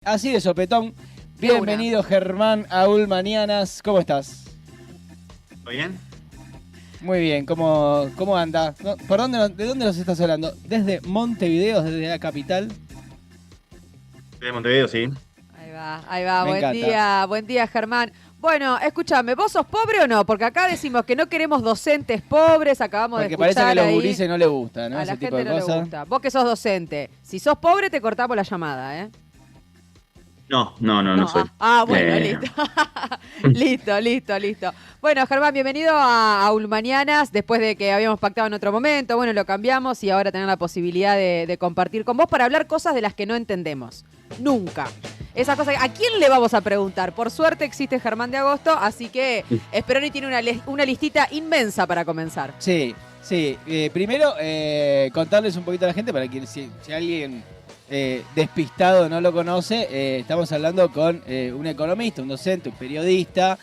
Así de sopetón. De Bienvenido Germán a Ulmanianas. ¿Cómo estás? ¿Todo bien? Muy bien, ¿cómo anda? ¿De dónde nos estás hablando? ¿Desde Montevideo, desde la capital? De Montevideo, sí. Ahí va, Me encanta. buen día Germán. Bueno, escúchame, ¿vos sos pobre o no? Porque acá decimos que no queremos docentes pobres, acabamos Porque de parece escuchar que a los ahí. gurises no les gusta, ¿no? A Ese la tipo gente de no le cosas. gusta. Vos que sos docente, si sos pobre te cortamos la llamada, ¿eh? No soy. Bueno, listo. Bueno, Germán, bienvenido a Ulmanianas, después de que habíamos pactado en otro momento. Bueno, lo cambiamos y ahora tener la posibilidad de compartir con vos para hablar cosas de las que no entendemos. Nunca. Esa cosa, ¿a quién le vamos a preguntar? Por suerte existe Germán de Agosto, así que Esperoni tiene una listita inmensa para comenzar. Sí. Primero, contarles un poquito a la gente para que si alguien despistado no lo conoce, estamos hablando con un economista, un docente, un periodista,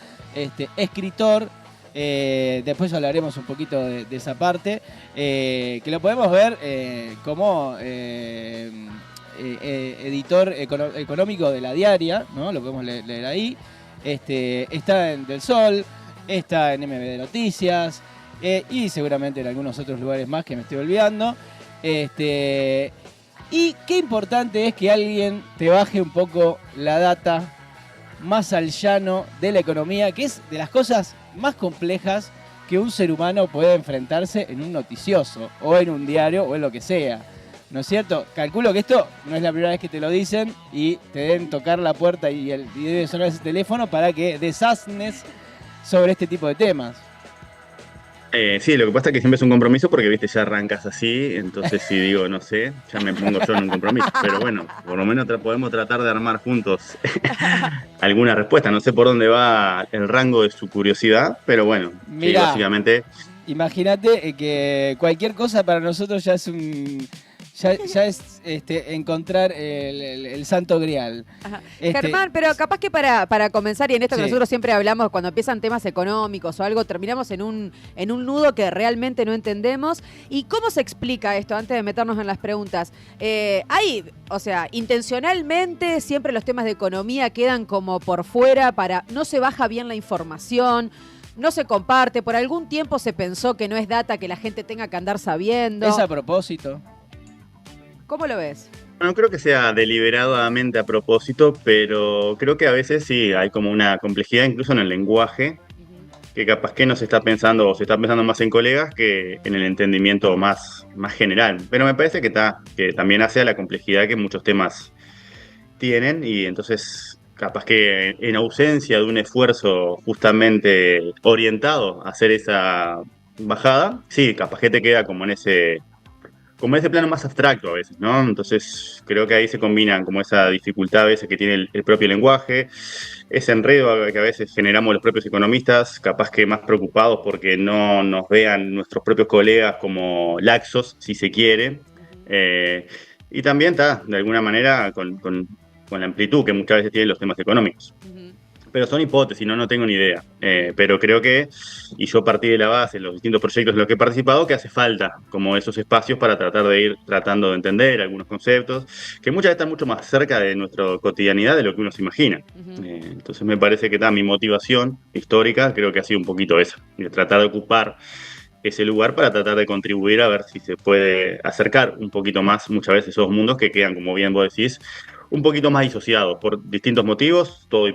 escritor. Después hablaremos un poquito de esa parte, que lo podemos ver como editor económico de La Diaria, ¿no? Lo podemos leer ahí. Está en Del Sol, está en MB Noticias y seguramente en algunos otros lugares más que me estoy olvidando. Y qué importante es que alguien te baje un poco la data más al llano de la economía, que es de las cosas más complejas que un ser humano puede enfrentarse en un noticioso, o en un diario, o en lo que sea. ¿No es cierto? Calculo que esto no es la primera vez que te lo dicen y te deben tocar la puerta y debe sonar ese teléfono para que desasnes sobre este tipo de temas. Sí, lo que pasa es que siempre es un compromiso porque, viste, ya arrancas así, entonces si digo, no sé, ya me pongo yo en un compromiso. Pero bueno, por lo menos podemos tratar de armar juntos alguna respuesta. No sé por dónde va el rango de su curiosidad, pero bueno, sí, Mirá, básicamente... imagínate que cualquier cosa para nosotros ya es ya es encontrar el santo grial. Ajá. Germán, pero capaz que para comenzar, y en esto que Sí. nosotros siempre hablamos, cuando empiezan temas económicos o algo, terminamos en un nudo que realmente no entendemos. ¿Y cómo se explica esto, antes de meternos en las preguntas? Intencionalmente siempre los temas de economía quedan como por fuera, no se baja bien la información, no se comparte, por algún tiempo se pensó que no es data que la gente tenga que andar sabiendo. Es a propósito. ¿Cómo lo ves? No creo que sea deliberadamente a propósito, pero creo que a veces sí hay como una complejidad incluso en el lenguaje, que capaz que no se está pensando o se está pensando más en colegas que en el entendimiento más general. Pero me parece que también hace a la complejidad que muchos temas tienen y entonces capaz que en ausencia de un esfuerzo justamente orientado a hacer esa bajada, sí, capaz que te queda como ese plano más abstracto a veces, ¿no? Entonces creo que ahí se combinan como esa dificultad a veces que tiene el propio lenguaje, ese enredo que a veces generamos los propios economistas, capaz que más preocupados porque no nos vean nuestros propios colegas como laxos, si se quiere, y también está, de alguna manera, con la amplitud que muchas veces tienen los temas económicos. Pero son hipótesis, no tengo ni idea. Pero creo que, y yo partí de la base en los distintos proyectos en los que he participado, que hace falta como esos espacios para tratar de ir tratando de entender algunos conceptos, que muchas veces están mucho más cerca de nuestra cotidianidad de lo que uno se imagina. Entonces me parece que mi motivación histórica creo que ha sido un poquito esa, de tratar de ocupar ese lugar para tratar de contribuir a ver si se puede acercar un poquito más muchas veces esos mundos que quedan, como bien vos decís, un poquito más disociados por distintos motivos, todos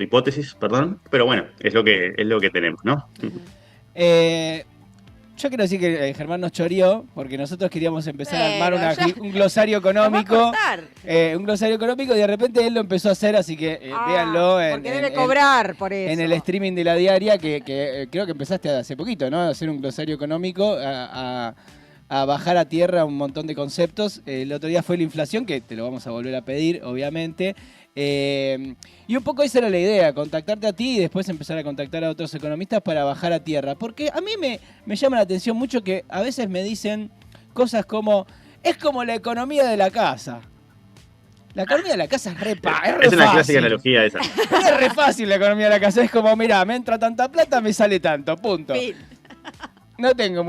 hipótesis, perdón, pero bueno, es lo que tenemos, ¿no? Yo quiero decir que Germán nos choreó porque nosotros queríamos empezar a armar Pero un glosario económico. Nos va a cortar. Un glosario económico y de repente él lo empezó a hacer, así que véanlo porque debe cobrar por eso. en el streaming de La Diaria, que creo que empezaste hace poquito, ¿no? A hacer un glosario económico, a bajar a tierra un montón de conceptos. El otro día fue la inflación, que te lo vamos a volver a pedir, obviamente. Y un poco esa era la idea, contactarte a ti y después empezar a contactar a otros economistas para bajar a tierra. Porque a mí me llama la atención mucho que a veces me dicen cosas como, es como la economía de la casa. La economía de la casa es re Es fácil. una clásica analogía esa. Es re fácil la economía de la casa. Es como, mirá, me entra tanta plata, me sale tanto, punto. Fin. No tengo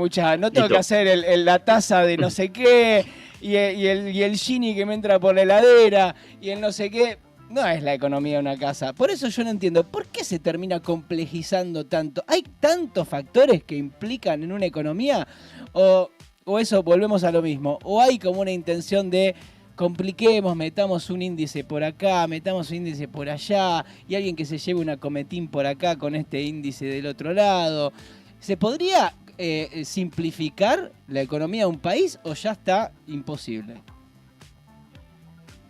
que hacer la tasa de no sé qué. y el Gini que me entra por la heladera y el no sé qué. No es la economía de una casa. Por eso yo no entiendo, ¿por qué se termina complejizando tanto? ¿Hay tantos factores que implican en una economía? ¿O eso, volvemos a lo mismo? ¿O hay como una intención de compliquemos, metamos un índice por acá, metamos un índice por allá, y alguien que se lleve una cometín por acá con este índice del otro lado? ¿Se podría simplificar la economía de un país o ya está imposible?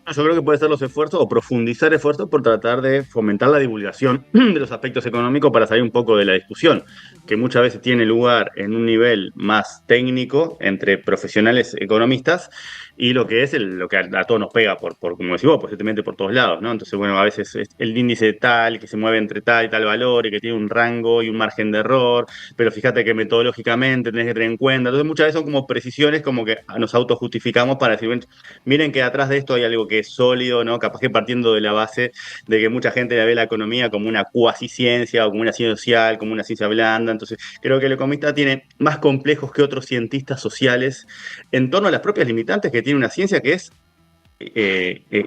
Yo creo que puede ser los esfuerzos o profundizar esfuerzos por tratar de fomentar la divulgación de los aspectos económicos para salir un poco de la discusión, que muchas veces tiene lugar en un nivel más técnico entre profesionales economistas y lo que es lo que a todos nos pega, por como decís vos, posiblemente por todos lados, ¿no? Entonces, bueno, a veces es el índice tal, que se mueve entre tal y tal valor y que tiene un rango y un margen de error, pero fíjate que metodológicamente tenés que tener en cuenta. Entonces, muchas veces son como precisiones como que nos autojustificamos para decir, bueno, miren que atrás de esto hay algo que es sólido, ¿no? Capaz que partiendo de la base de que mucha gente ve la economía como una cuasi ciencia o como una ciencia social, como una ciencia blanda. Entonces, creo que el economista tiene más complejos que otros cientistas sociales en torno a las propias limitantes que tiene una ciencia que es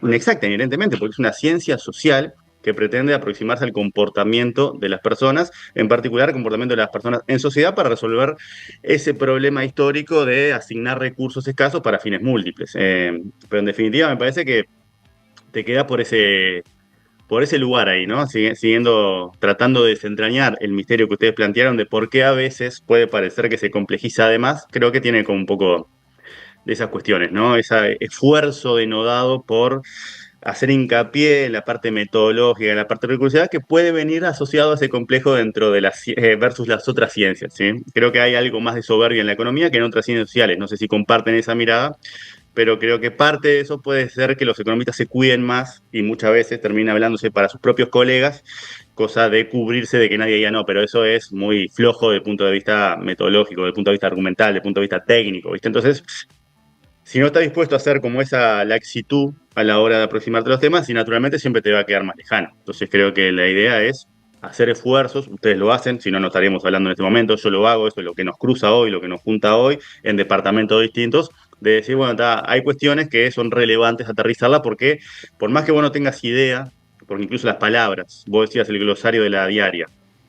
inexacta inherentemente, porque es una ciencia social que pretende aproximarse al comportamiento de las personas, en particular el comportamiento de las personas en sociedad para resolver ese problema histórico de asignar recursos escasos para fines múltiples. Pero en definitiva me parece que te queda por ese lugar ahí, ¿no? Siguiendo, tratando de desentrañar el misterio que ustedes plantearon de por qué a veces puede parecer que se complejiza además, creo que tiene como un poco de esas cuestiones, ¿no? Ese esfuerzo denodado por hacer hincapié en la parte metodológica, en la parte de recursividad, que puede venir asociado a ese complejo dentro de versus las otras ciencias, ¿sí? Creo que hay algo más de soberbia en la economía que en otras ciencias sociales. No sé si comparten esa mirada, pero creo que parte de eso puede ser que los economistas se cuiden más y muchas veces termina hablándose para sus propios colegas, cosa de cubrirse de que nadie diga no, pero eso es muy flojo desde el punto de vista metodológico, desde el punto de vista argumental, desde el punto de vista técnico, ¿viste? Entonces, si no estás dispuesto a hacer como esa laxitud a la hora de aproximarte a los temas, y naturalmente siempre te va a quedar más lejano. Entonces creo que la idea es hacer esfuerzos, ustedes lo hacen, si no, no estaríamos hablando en este momento, yo lo hago, esto es lo que nos cruza hoy, lo que nos junta hoy, en departamentos distintos, de decir, bueno, hay cuestiones que son relevantes aterrizarlas porque, por más que vos no tengas idea, porque incluso las palabras, vos decías el glosario de la diaria,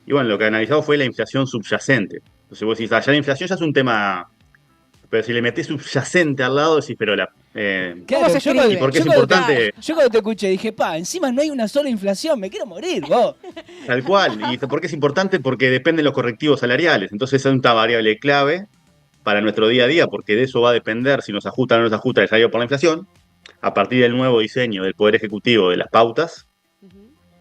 y bueno, lo que analizado fue la inflación subyacente. Entonces vos decís, ya la inflación ya es un tema, pero si le metés subyacente al lado, decís, pero Claro, ¿y por qué es importante? Yo cuando te escuché dije, encima no hay una sola inflación, me quiero morir, vos. Tal cual. ¿Y por qué es importante? Porque depende de los correctivos salariales. Entonces es una variable clave para nuestro día a día, porque de eso va a depender si nos ajusta o no nos ajusta el salario por la inflación, a partir del nuevo diseño del Poder Ejecutivo de las pautas.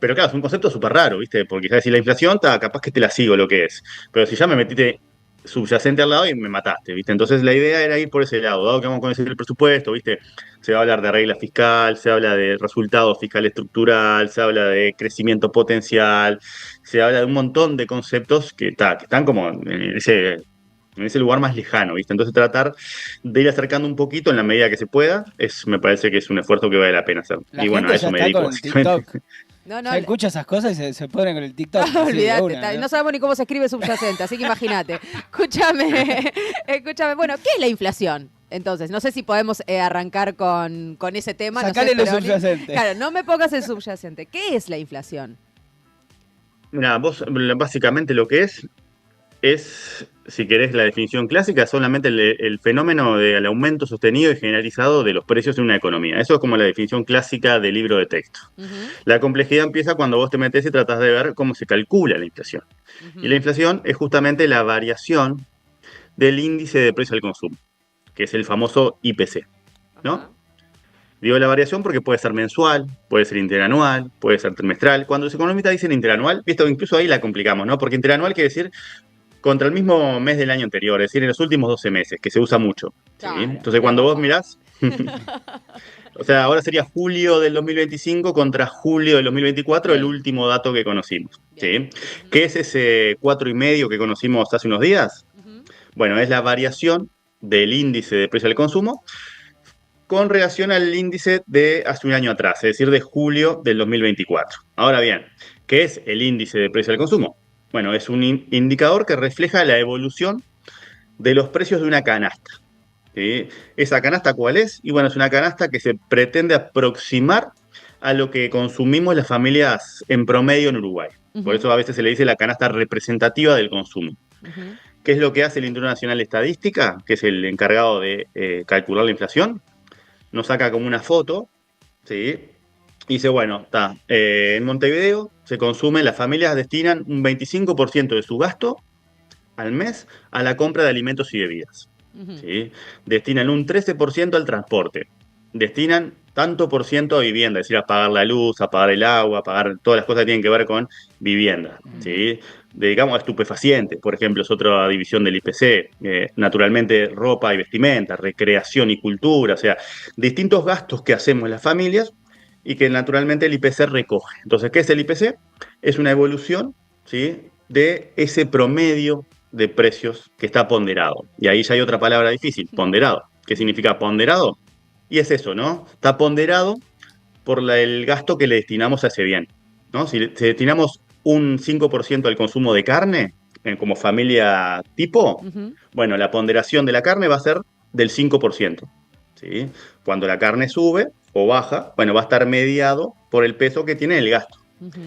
Pero claro, es un concepto súper raro, ¿viste? Porque ya si la inflación está, capaz que te la sigo lo que es. Pero si ya me metiste subyacente al lado y me mataste, ¿viste? Entonces la idea era ir por ese lado, dado que vamos a conocer el presupuesto, ¿viste? Se va a hablar de regla fiscal, se habla de resultado fiscal estructural, se habla de crecimiento potencial, se habla de un montón de conceptos que están como en ese lugar más lejano, ¿viste? Entonces tratar de ir acercando un poquito en la medida que se pueda, me parece que es un esfuerzo que vale la pena hacer. La y bueno, a gente eso ya me está dedico. con el TikTok. No, Ya escucha esas cosas y se ponen con el TikTok. Olvídate, no sabemos ni cómo se escribe subyacente, así que imagínate. Escúchame. Bueno, ¿qué es la inflación? Entonces, no sé si podemos arrancar con ese tema. Sacale no sé, lo subyacente. Claro, no me pongas el subyacente. ¿Qué es la inflación? Mira, vos básicamente lo que es, si querés la definición clásica, solamente el fenómeno del aumento sostenido y generalizado de los precios en una economía. Eso es como la definición clásica del libro de texto. La complejidad empieza cuando vos te metés y tratás de ver cómo se calcula la inflación. Y la inflación es justamente la variación del índice de precio al consumo, que es el famoso IPC, ¿no? Digo la variación porque puede ser mensual, puede ser interanual, puede ser trimestral. Cuando los economistas dicen interanual, visto, incluso ahí la complicamos, ¿no? Porque interanual quiere decir contra el mismo mes del año anterior, es decir, en los últimos 12 meses, que se usa mucho. ¿Sí? Claro, entonces, cuando vos mirás, o sea, ahora sería julio del 2025 contra julio del 2024, el último dato que conocimos. ¿Sí? ¿Qué es ese 4,5 que conocimos hace unos días? Bueno, es la variación del índice de precio al consumo con relación al índice de hace un año atrás, es decir, de julio del 2024. Ahora bien, ¿qué es el índice de precio al consumo? Bueno, es un indicador que refleja la evolución de los precios de una canasta. ¿sí? ¿Esa canasta cuál es? Y bueno, es una canasta que se pretende aproximar a lo que consumimos las familias en promedio en Uruguay. Por Ujú, eso a veces se le dice la canasta representativa del consumo. ujú, ¿Qué es lo que hace el Instituto Nacional de Estadística, que es el encargado de calcular la inflación? Nos saca como una foto, ¿sí? Y dice, bueno, está, en Montevideo se consume, las familias destinan un 25% de su gasto al mes a la compra de alimentos y bebidas. ujú. ¿Sí? Destinan un 13% al transporte. Destinan tanto por ciento a vivienda, es decir, a pagar la luz, a pagar el agua, a pagar todas las cosas que tienen que ver con vivienda. ¿Sí? Dedicamos a estupefacientes, por ejemplo, es otra división del IPC. Naturalmente, ropa y vestimenta, recreación y cultura, o sea, distintos gastos que hacemos las familias y que naturalmente el IPC recoge. Entonces, ¿qué es el IPC? Es una evolución, ¿sí?, de ese promedio de precios que está ponderado. Y ahí ya hay otra palabra difícil, ponderado. ¿Qué significa ponderado? Y es eso, ¿no? Está ponderado por el gasto que le destinamos a ese bien, ¿no? Si destinamos un 5% al consumo de carne, como familia tipo, Ujú, bueno, la ponderación de la carne va a ser del 5%. ¿Sí? Cuando la carne sube o baja, bueno, va a estar mediado por el peso que tiene el gasto. ujú,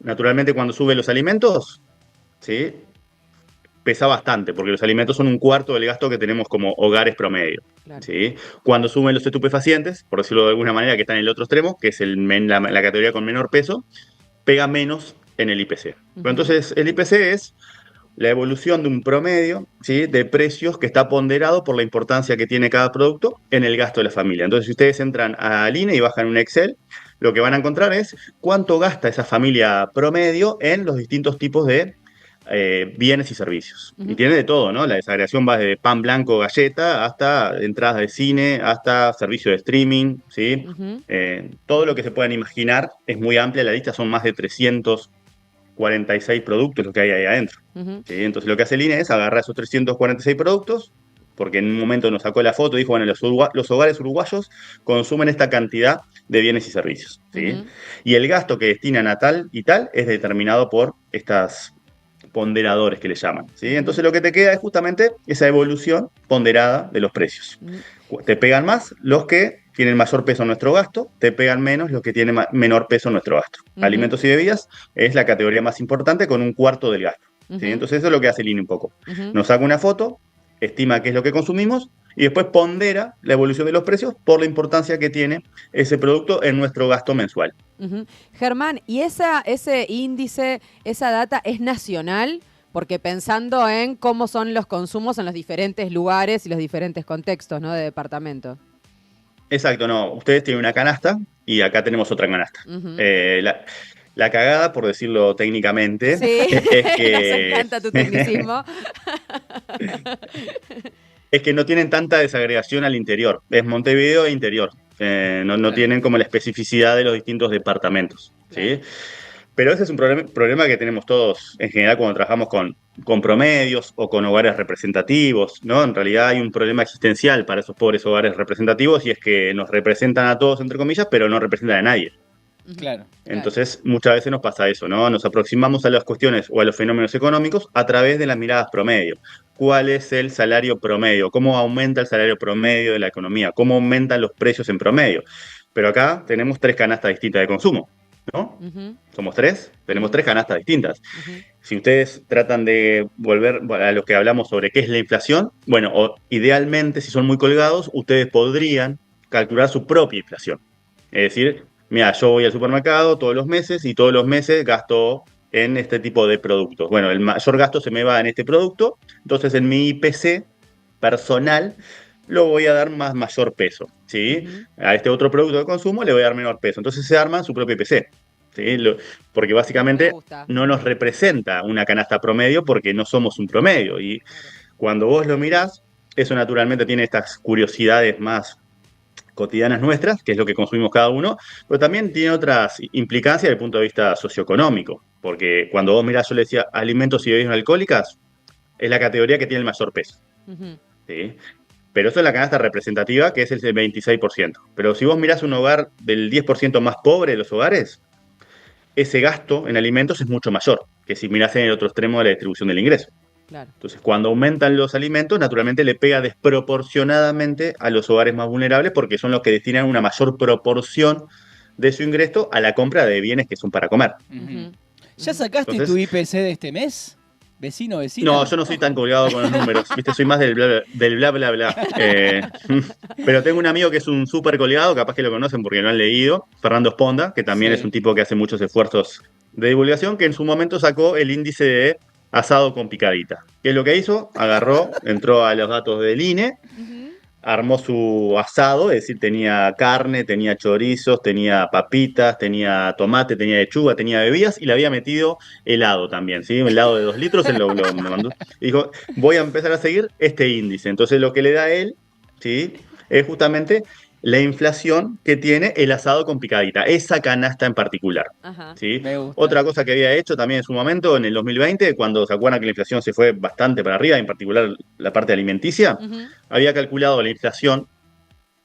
Naturalmente, cuando suben los alimentos, ¿sí?, pesa bastante, porque los alimentos son un cuarto del gasto que tenemos como hogares promedio. claro. ¿Sí? Cuando suben los estupefacientes, por decirlo de alguna manera, que están en el otro extremo, que es la categoría con menor peso, pega menos en el IPC. Pero Ujú, entonces el IPC es la evolución de un promedio, ¿sí?, de precios que está ponderado por la importancia que tiene cada producto en el gasto de la familia. Entonces, si ustedes entran al INE y bajan un Excel, lo que van a encontrar es cuánto gasta esa familia promedio en los distintos tipos de bienes y servicios. Y ujú, tiene de todo, ¿no? La desagregación va desde pan blanco, galleta, hasta entradas de cine, hasta servicio de streaming, ¿sí? ujú, Todo lo que se puedan imaginar es muy amplia, la lista son más de 346 productos lo que hay ahí adentro. ujú, ¿Sí? Entonces lo que hace el INE es agarrar esos 346 productos, porque en un momento nos sacó la foto y dijo, bueno, los hogares uruguayos consumen esta cantidad de bienes y servicios. ¿Sí? ujú, Y el gasto que destinan a tal y tal es determinado por estas ponderadores que le llaman. ¿Sí? ujú, Entonces lo que te queda es justamente esa evolución ponderada de los precios. ujú, Te pegan más los que tienen mayor peso en nuestro gasto, te pegan menos los que tienen menor peso en nuestro gasto. ujú, Alimentos y bebidas es la categoría más importante con un cuarto del gasto. ¿Sí? ujú, Entonces eso es lo que hace el INE un poco. ujú, Nos saca una foto, estima qué es lo que consumimos y después pondera la evolución de los precios por la importancia que tiene ese producto en nuestro gasto mensual. ujú. Germán, ¿y ese índice, esa data es nacional? Porque pensando en cómo son los consumos en los diferentes lugares y los diferentes contextos, ¿no? De departamento. Exacto, no. Ustedes tienen una canasta y acá tenemos otra canasta. Ujú. La cagada, por decirlo técnicamente, Sí, es nos que, encanta tu tecnicismo. es que no tienen tanta desagregación al interior. Es Montevideo e interior. No Claro, tienen como la especificidad de los distintos departamentos. claro. ¿Sí? Pero ese es un problema que tenemos todos en general cuando trabajamos con promedios o con hogares representativos, ¿no? En realidad hay un problema existencial para esos pobres hogares representativos y es que nos representan a todos, entre comillas, pero no representan a nadie. Ujú, Claro. claro. Entonces, muchas veces nos pasa eso, ¿no? Nos aproximamos a las cuestiones o a los fenómenos económicos a través de las miradas promedio. ¿Cuál es el salario promedio? ¿Cómo aumenta el salario promedio de la economía? ¿Cómo aumentan los precios en promedio? Pero acá tenemos tres canastas distintas de consumo, ¿no? Ujú, Somos tres, tenemos ujú, tres canastas distintas. ujú, Si ustedes tratan de volver a lo que hablamos sobre qué es la inflación, bueno, o idealmente, si son muy colgados, ustedes podrían calcular su propia inflación. Es decir, mira, yo voy al supermercado todos los meses y todos los meses gasto en este tipo de productos. Bueno, el mayor gasto se me va en este producto, entonces en mi IPC personal lo voy a dar más mayor peso, ¿sí? ujú. A este otro producto de consumo le voy a dar menor peso. Entonces se arma su propio IPC, ¿sí? Porque Me básicamente gusta. no nos representa una canasta promedio porque no somos un promedio. Y Claro. cuando vos lo mirás, eso naturalmente tiene estas curiosidades más cotidianas nuestras, que es lo que consumimos cada uno, pero también tiene otras implicancias desde el punto de vista socioeconómico, porque cuando vos mirás, yo le decía, alimentos y bebidas no alcohólicas, es la categoría que tiene el mayor peso, Ujú, ¿sí? Pero eso es la canasta representativa, que es el 26%. Pero si vos mirás un hogar del 10% más pobre de los hogares, ese gasto en alimentos es mucho mayor que si mirás en el otro extremo de la distribución del ingreso. Claro. Entonces, cuando aumentan los alimentos, naturalmente le pega desproporcionadamente a los hogares más vulnerables porque son los que destinan una mayor proporción de su ingreso a la compra de bienes que son para comer. Ujú. ¿Ya sacaste Entonces, tu IPC de este mes? ¿Vecino, vecina? no, yo no soy tan colgado con los números, ¿viste? Soy más del bla, bla, bla. Pero tengo un amigo que es un súper colgado, capaz que lo conocen porque lo han leído, Fernando Sponda, que también Sí. es un tipo que hace muchos esfuerzos de divulgación, que en su momento sacó el índice de asado con picadita. ¿Qué es lo que hizo? Agarró, entró a los datos del INE, Ujú. armó su asado, es decir, tenía carne, tenía chorizos, tenía papitas, tenía tomate, tenía lechuga, tenía bebidas y le había metido helado también, ¿sí? Un helado de 2 litros, él me mandó. Y dijo, voy a empezar a seguir este índice. Entonces lo que le da a él, ¿sí? Es justamente la inflación que tiene el asado con picadita, esa canasta en particular. Ajá. ¿Sí? Me gusta. Otra cosa que había hecho también en su momento, en el 2020, cuando se acuerdan que la inflación se fue bastante para arriba, en particular la parte alimenticia, Ujú. había calculado la inflación,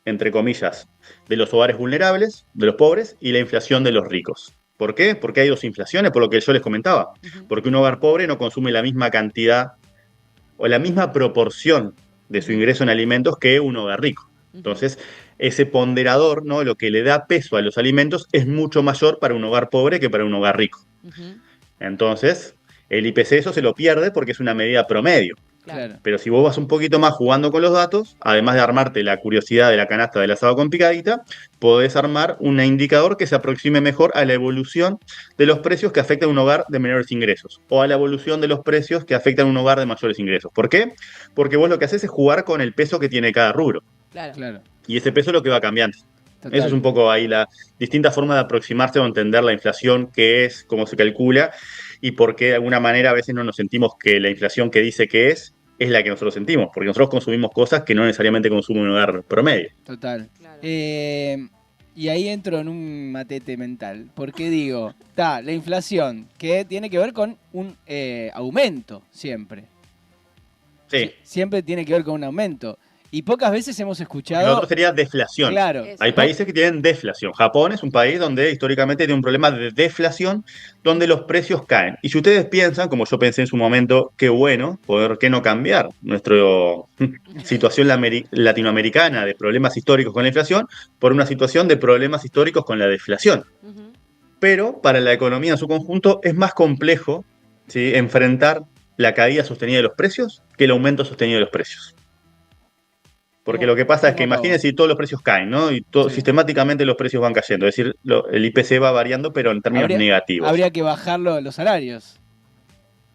entre comillas, de los hogares vulnerables, de los pobres, y la inflación de los ricos. ¿Por qué? Porque hay dos inflaciones, por lo que yo les comentaba. Ujú. Porque un hogar pobre no consume la misma cantidad o la misma proporción de su ingreso en alimentos que un hogar rico. Entonces, ese ponderador, ¿no? Lo que le da peso a los alimentos es mucho mayor para un hogar pobre que para un hogar rico. Ujú. Entonces, el IPC eso se lo pierde porque es una medida promedio. Claro. Pero si vos vas un poquito más jugando con los datos, además de armarte la curiosidad de la canasta del asado con picadita, podés armar un indicador que se aproxime mejor a la evolución de los precios que afectan a un hogar de menores ingresos o a la evolución de los precios que afectan a un hogar de mayores ingresos. ¿Por qué? Porque vos lo que haces es jugar con el peso que tiene cada rubro. Claro. Claro. Y ese peso es lo que va cambiando. Total. Eso es un poco ahí la distinta forma de aproximarse o entender la inflación, qué es, cómo se calcula y por qué de alguna manera a veces no nos sentimos que la inflación que dice que es la que nosotros sentimos, porque nosotros consumimos cosas que no necesariamente consume un hogar promedio. Total. Claro. Y ahí entro en un matete mental. Porque digo, está la inflación, que tiene que ver con un aumento siempre. Sí. Siempre tiene que ver con un aumento. Y pocas veces hemos Lo escuchado. otro sería deflación. Claro. Eso. Hay países que tienen deflación. Japón es un país donde históricamente tiene un problema de deflación, donde los precios caen. Y si ustedes piensan, como yo pensé en su momento, qué bueno, ¿por qué no cambiar nuestra situación latinoamericana de problemas históricos con la inflación por una situación de problemas históricos con la deflación? Ujú. Pero para la economía en su conjunto es más complejo, ¿sí?, enfrentar la caída sostenida de los precios que el aumento sostenido de los precios. Porque lo que pasa es que ¿Cómo? imagínense si todos los precios caen, ¿no? Y Sí. sistemáticamente los precios van cayendo. Es decir, el IPC va variando, pero en términos negativos. Habría que bajarlo los salarios.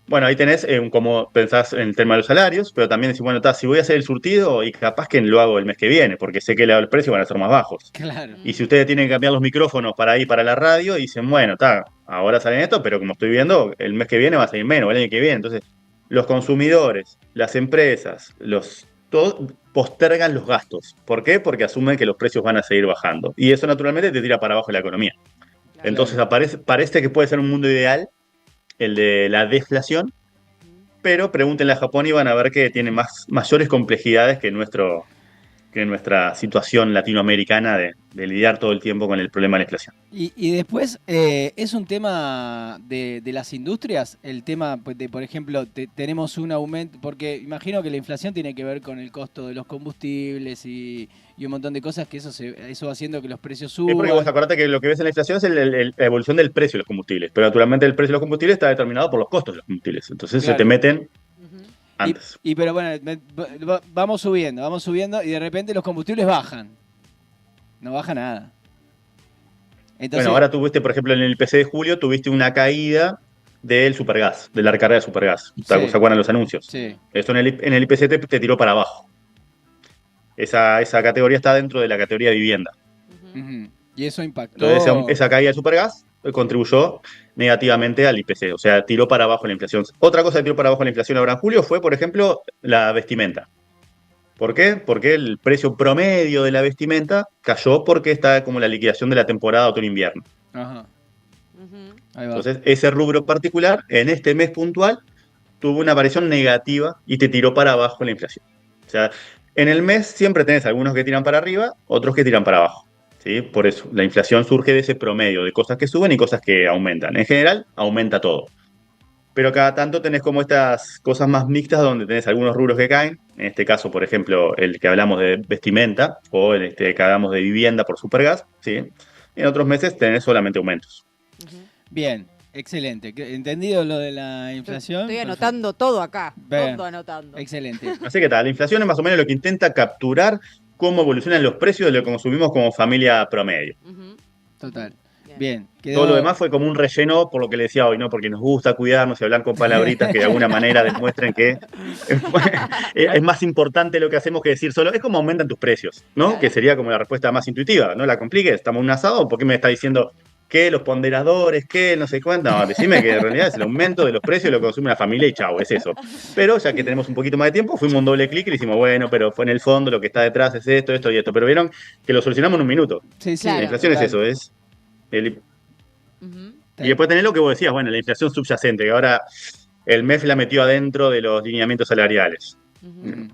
Bueno, ahí tenés como pensás en el tema de los salarios, pero también decís, bueno, si voy a hacer el surtido y capaz que lo hago el mes que viene, porque sé que el precio van a ser más bajos. Claro. Y si ustedes tienen que cambiar los micrófonos para ir para la radio, dicen, bueno, ahora salen esto, pero como estoy viendo, el mes que viene va a salir menos, el año que viene. Entonces, los consumidores, las empresas, todos postergan los gastos. ¿Por qué? Porque asumen que los precios van a seguir bajando. Y eso naturalmente te tira para abajo la economía. Claro. Entonces parece que puede ser un mundo ideal, el de la deflación, pero pregúntenle a Japón y van a ver que tiene mayores complejidades que nuestra situación latinoamericana de lidiar todo el tiempo con el problema de la inflación. Y después, es un tema de las industrias, el tema pues, de, por ejemplo, tenemos un aumento, porque imagino que la inflación tiene que ver con el costo de los combustibles y un montón de cosas que eso va haciendo que los precios Es suban. porque vos acordate que lo que ves en la inflación es la evolución del precio de los combustibles, pero naturalmente el precio de los combustibles está determinado por los costos de los combustibles, entonces se Claro. te meten Ujú. antes. Pero bueno, vamos subiendo y de repente los combustibles bajan. No baja nada. Entonces, Bueno, ahora tuviste, por ejemplo, en el IPC de julio, tuviste una caída del supergas, de la recarga de supergas. ¿Se Sí. acuerdan los anuncios? sí. Esto en el IPC te tiró para abajo. Esa categoría está dentro de la categoría de vivienda. Ujú. Ujú. Y eso impactó. Entonces, esa caída del supergas contribuyó negativamente al IPC, o sea, tiró para abajo la inflación. Otra cosa que tiró para abajo la inflación ahora en julio fue, por ejemplo, la vestimenta. ¿Por qué? Porque el precio promedio de la vestimenta cayó porque está como la liquidación de la temporada otoño-invierno. Ajá. Ujú. Ahí va. Entonces, ese rubro particular, en este mes puntual, tuvo una variación negativa y te tiró para abajo la inflación. O sea, en el mes siempre tenés algunos que tiran para arriba, otros que tiran para abajo. ¿Sí? Por eso, la inflación surge de ese promedio de cosas que suben y cosas que aumentan. En general, aumenta todo. pero cada tanto tenés como estas cosas más mixtas donde tenés algunos rubros que caen, en este caso, por ejemplo, el que hablamos de vestimenta o el que hablamos de vivienda por Supergas, ¿sí? Y en otros meses tenés solamente aumentos. Bien, excelente. ¿Entendido lo de la inflación? Estoy Perfecto. anotando todo acá. Bien. Todo anotando. Excelente. Así que tal, la inflación es más o menos lo que intenta capturar cómo evolucionan los precios de lo que consumimos como familia promedio. Total. Bien. Bien. Todo lo demás fue como un relleno, por lo que le decía hoy, ¿no? Porque nos gusta cuidarnos y hablar con palabritas que de alguna manera demuestren que es más importante lo que hacemos que decir solo. Es como aumentan tus precios, ¿no? Claro. Que sería como la respuesta más intuitiva. No la compliques, estamos en un asado, ¿por qué me está diciendo que los ponderadores, que no sé cuánto? No, decime que en realidad es el aumento de los precios de lo que consume la familia y chau, es eso. Pero ya que tenemos un poquito más de tiempo, fuimos un doble clic y le decimos, bueno, pero fue en el fondo lo que está detrás es esto, esto y esto. Pero vieron que lo solucionamos en un minuto. Sí, sí. Claro. La inflación total. es eso, es... Y después tenés lo que vos decías, bueno, la inflación subyacente, que ahora el MEF la metió adentro de los lineamientos salariales. Mm.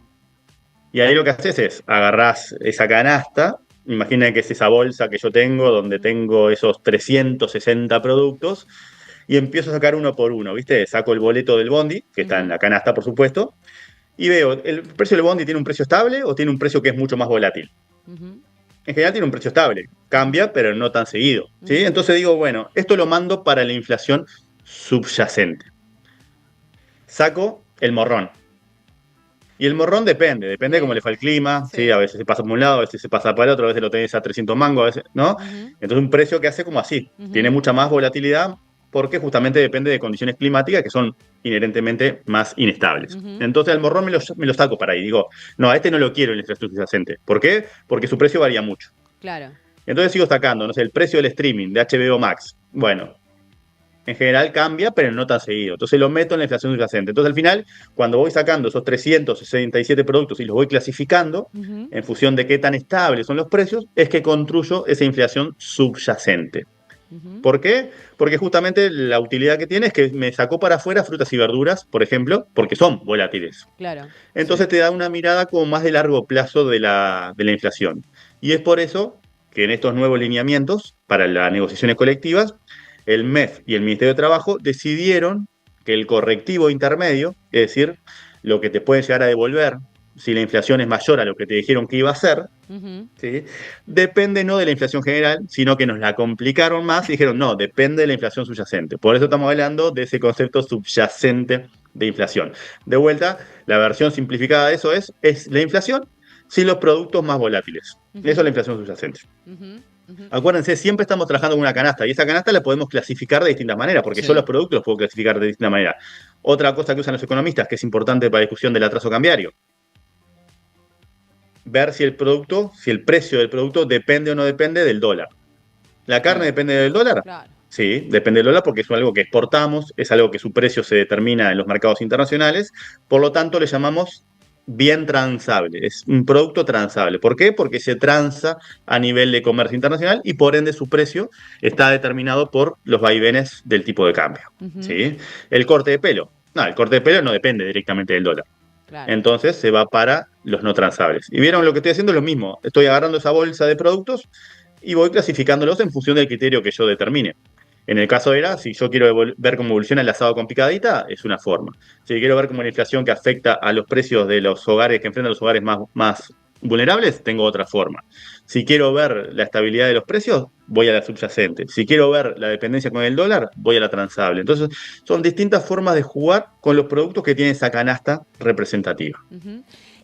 Y ahí lo que haces es, agarrás esa canasta, imagina que es esa bolsa que yo tengo, donde tengo esos 360 productos, y empiezo a sacar uno por uno, ¿viste? Saco el boleto del bondi, que está en la canasta, por supuesto, y veo, ¿el precio del bondi tiene un precio estable o tiene un precio que es mucho más volátil? En general tiene un precio estable, cambia, pero no tan seguido, ¿sí? Entonces digo, bueno, esto lo mando para la inflación subyacente. Saco el morrón. Y el morrón depende de cómo le fue el clima, Sí. ¿sí? A veces se pasa por un lado, a veces se pasa para el otro, a veces lo tenés a 300 mangos, a veces, ¿no? Entonces un precio que hace como así, tiene mucha más volatilidad porque justamente depende de condiciones climáticas que son inherentemente más inestables. Entonces el morrón me lo saco para ahí, digo, no, a este no lo quiero en la inflación subyacente. ¿Por qué? Porque su precio varía mucho. Claro. Entonces sigo sacando, no sé, el precio del streaming de HBO Max. Bueno, en general cambia, pero no tan seguido. Entonces lo meto en la inflación subyacente. Entonces al final, cuando voy sacando esos 367 productos y los voy clasificando, en función de qué tan estables son los precios, es que construyo esa inflación subyacente. ¿Por qué? Porque justamente la utilidad que tiene es que me sacó para afuera frutas y verduras, por ejemplo, porque son volátiles. Claro. Entonces te da una mirada como más de largo plazo de la inflación. Y es por eso que en estos nuevos lineamientos para las negociaciones colectivas, el MEF y el Ministerio de Trabajo decidieron que el correctivo intermedio, es decir, lo que te pueden llegar a devolver si la inflación es mayor a lo que te dijeron que iba a ser, ¿sí? Depende no de la inflación general, sino que nos la complicaron más y dijeron, no, depende de la inflación subyacente. Por eso estamos hablando de ese concepto subyacente de inflación. De vuelta, la versión simplificada de eso es la inflación sin los productos más volátiles. Eso es la inflación subyacente. Acuérdense, siempre estamos trabajando con una canasta y esa canasta la podemos clasificar de distintas maneras, porque yo los productos los puedo clasificar de distintas maneras. Otra cosa que usan los economistas, que es importante para la discusión del atraso cambiario, ver si el precio del producto depende o no depende del dólar. ¿La carne depende del dólar? Claro. Sí, depende del dólar porque es algo que exportamos, es algo que su precio se determina en los mercados internacionales, por lo tanto le llamamos bien transable, es un producto transable. ¿Por qué? Porque se transa a nivel de comercio internacional y por ende su precio está determinado por los vaivenes del tipo de cambio. ¿Sí? El corte de pelo. No, el corte de pelo no depende directamente del dólar. Claro. Entonces se va para los no transables. Y vieron, lo que estoy haciendo es lo mismo. Estoy agarrando esa bolsa de productos y voy clasificándolos en función del criterio que yo determine. En el caso era, si yo quiero ver cómo evoluciona el asado con picadita, es una forma. Si quiero ver cómo la inflación que afecta a los precios de los hogares, que enfrentan los hogares más vulnerables, tengo otra forma. Si quiero ver la estabilidad de los precios, voy a la subyacente. Si quiero ver la dependencia con el dólar, voy a la transable. Entonces, son distintas formas de jugar con los productos que tienen esa canasta representativa.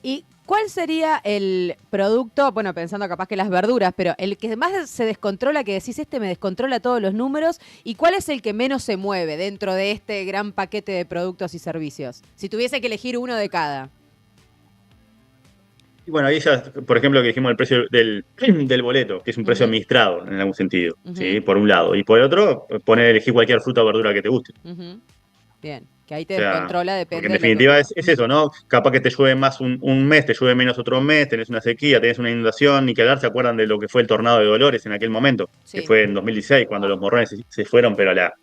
¿Y cuál sería el producto, bueno, pensando capaz que las verduras, pero el que más se descontrola, que decís, me descontrola todos los números, y cuál es el que menos se mueve dentro de este gran paquete de productos y servicios? Si tuviese que elegir uno de cada. Y bueno, ahí ya, por ejemplo, que dijimos el precio del boleto, que es un precio administrado en algún sentido, ¿sí? Por un lado. Y por el otro, elegir cualquier fruta o verdura que te guste. Bien, que ahí te descontrola, depende. Porque en definitiva es eso, ¿no? Capaz que te llueve más un mes, te llueve menos otro mes, tenés una sequía, tenés una inundación, ni que hablar, ¿se acuerdan de lo que fue el tornado de Dolores en aquel momento? Sí. Que fue en 2016, cuando los morrones se fueron, pero a la...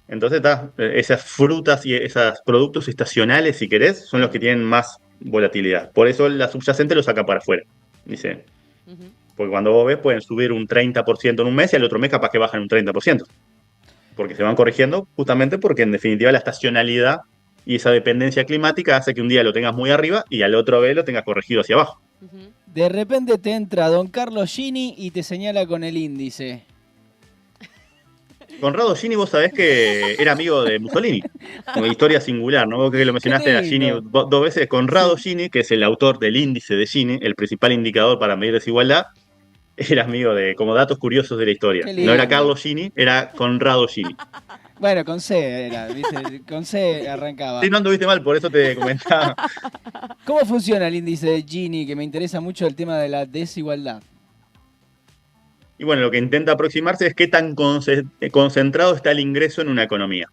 Entonces, esas frutas y esos productos estacionales, si querés, son los que tienen más volatilidad. Por eso la subyacente lo saca para afuera, dice. Porque cuando vos ves, pueden subir un 30% en un mes y al otro mes capaz que bajan un 30%. porque se van corrigiendo justamente porque en definitiva la estacionalidad y esa dependencia climática hace que un día lo tengas muy arriba y al otro vez lo tengas corregido hacia abajo. De repente te entra don Carlos Gini y te señala con el índice. Conrado Gini, vos sabés que era amigo de Mussolini. Una historia singular, ¿no? Vos que lo mencionaste a Gini lindo. dos veces. Conrado Gini, que es el autor del índice de Gini, el principal indicador para medir desigualdad, era amigo de, como datos curiosos de la historia. Qué No era lindo. Carlos Gini, era Conrado Gini. Bueno, con C era, ¿viste? Con C arrancaba. Sí, no anduviste mal, por eso te comentaba. ¿Cómo funciona el índice de Gini? Que me interesa mucho el tema de la desigualdad. Y bueno, lo que intenta aproximarse es qué tan concentrado está el ingreso en una economía.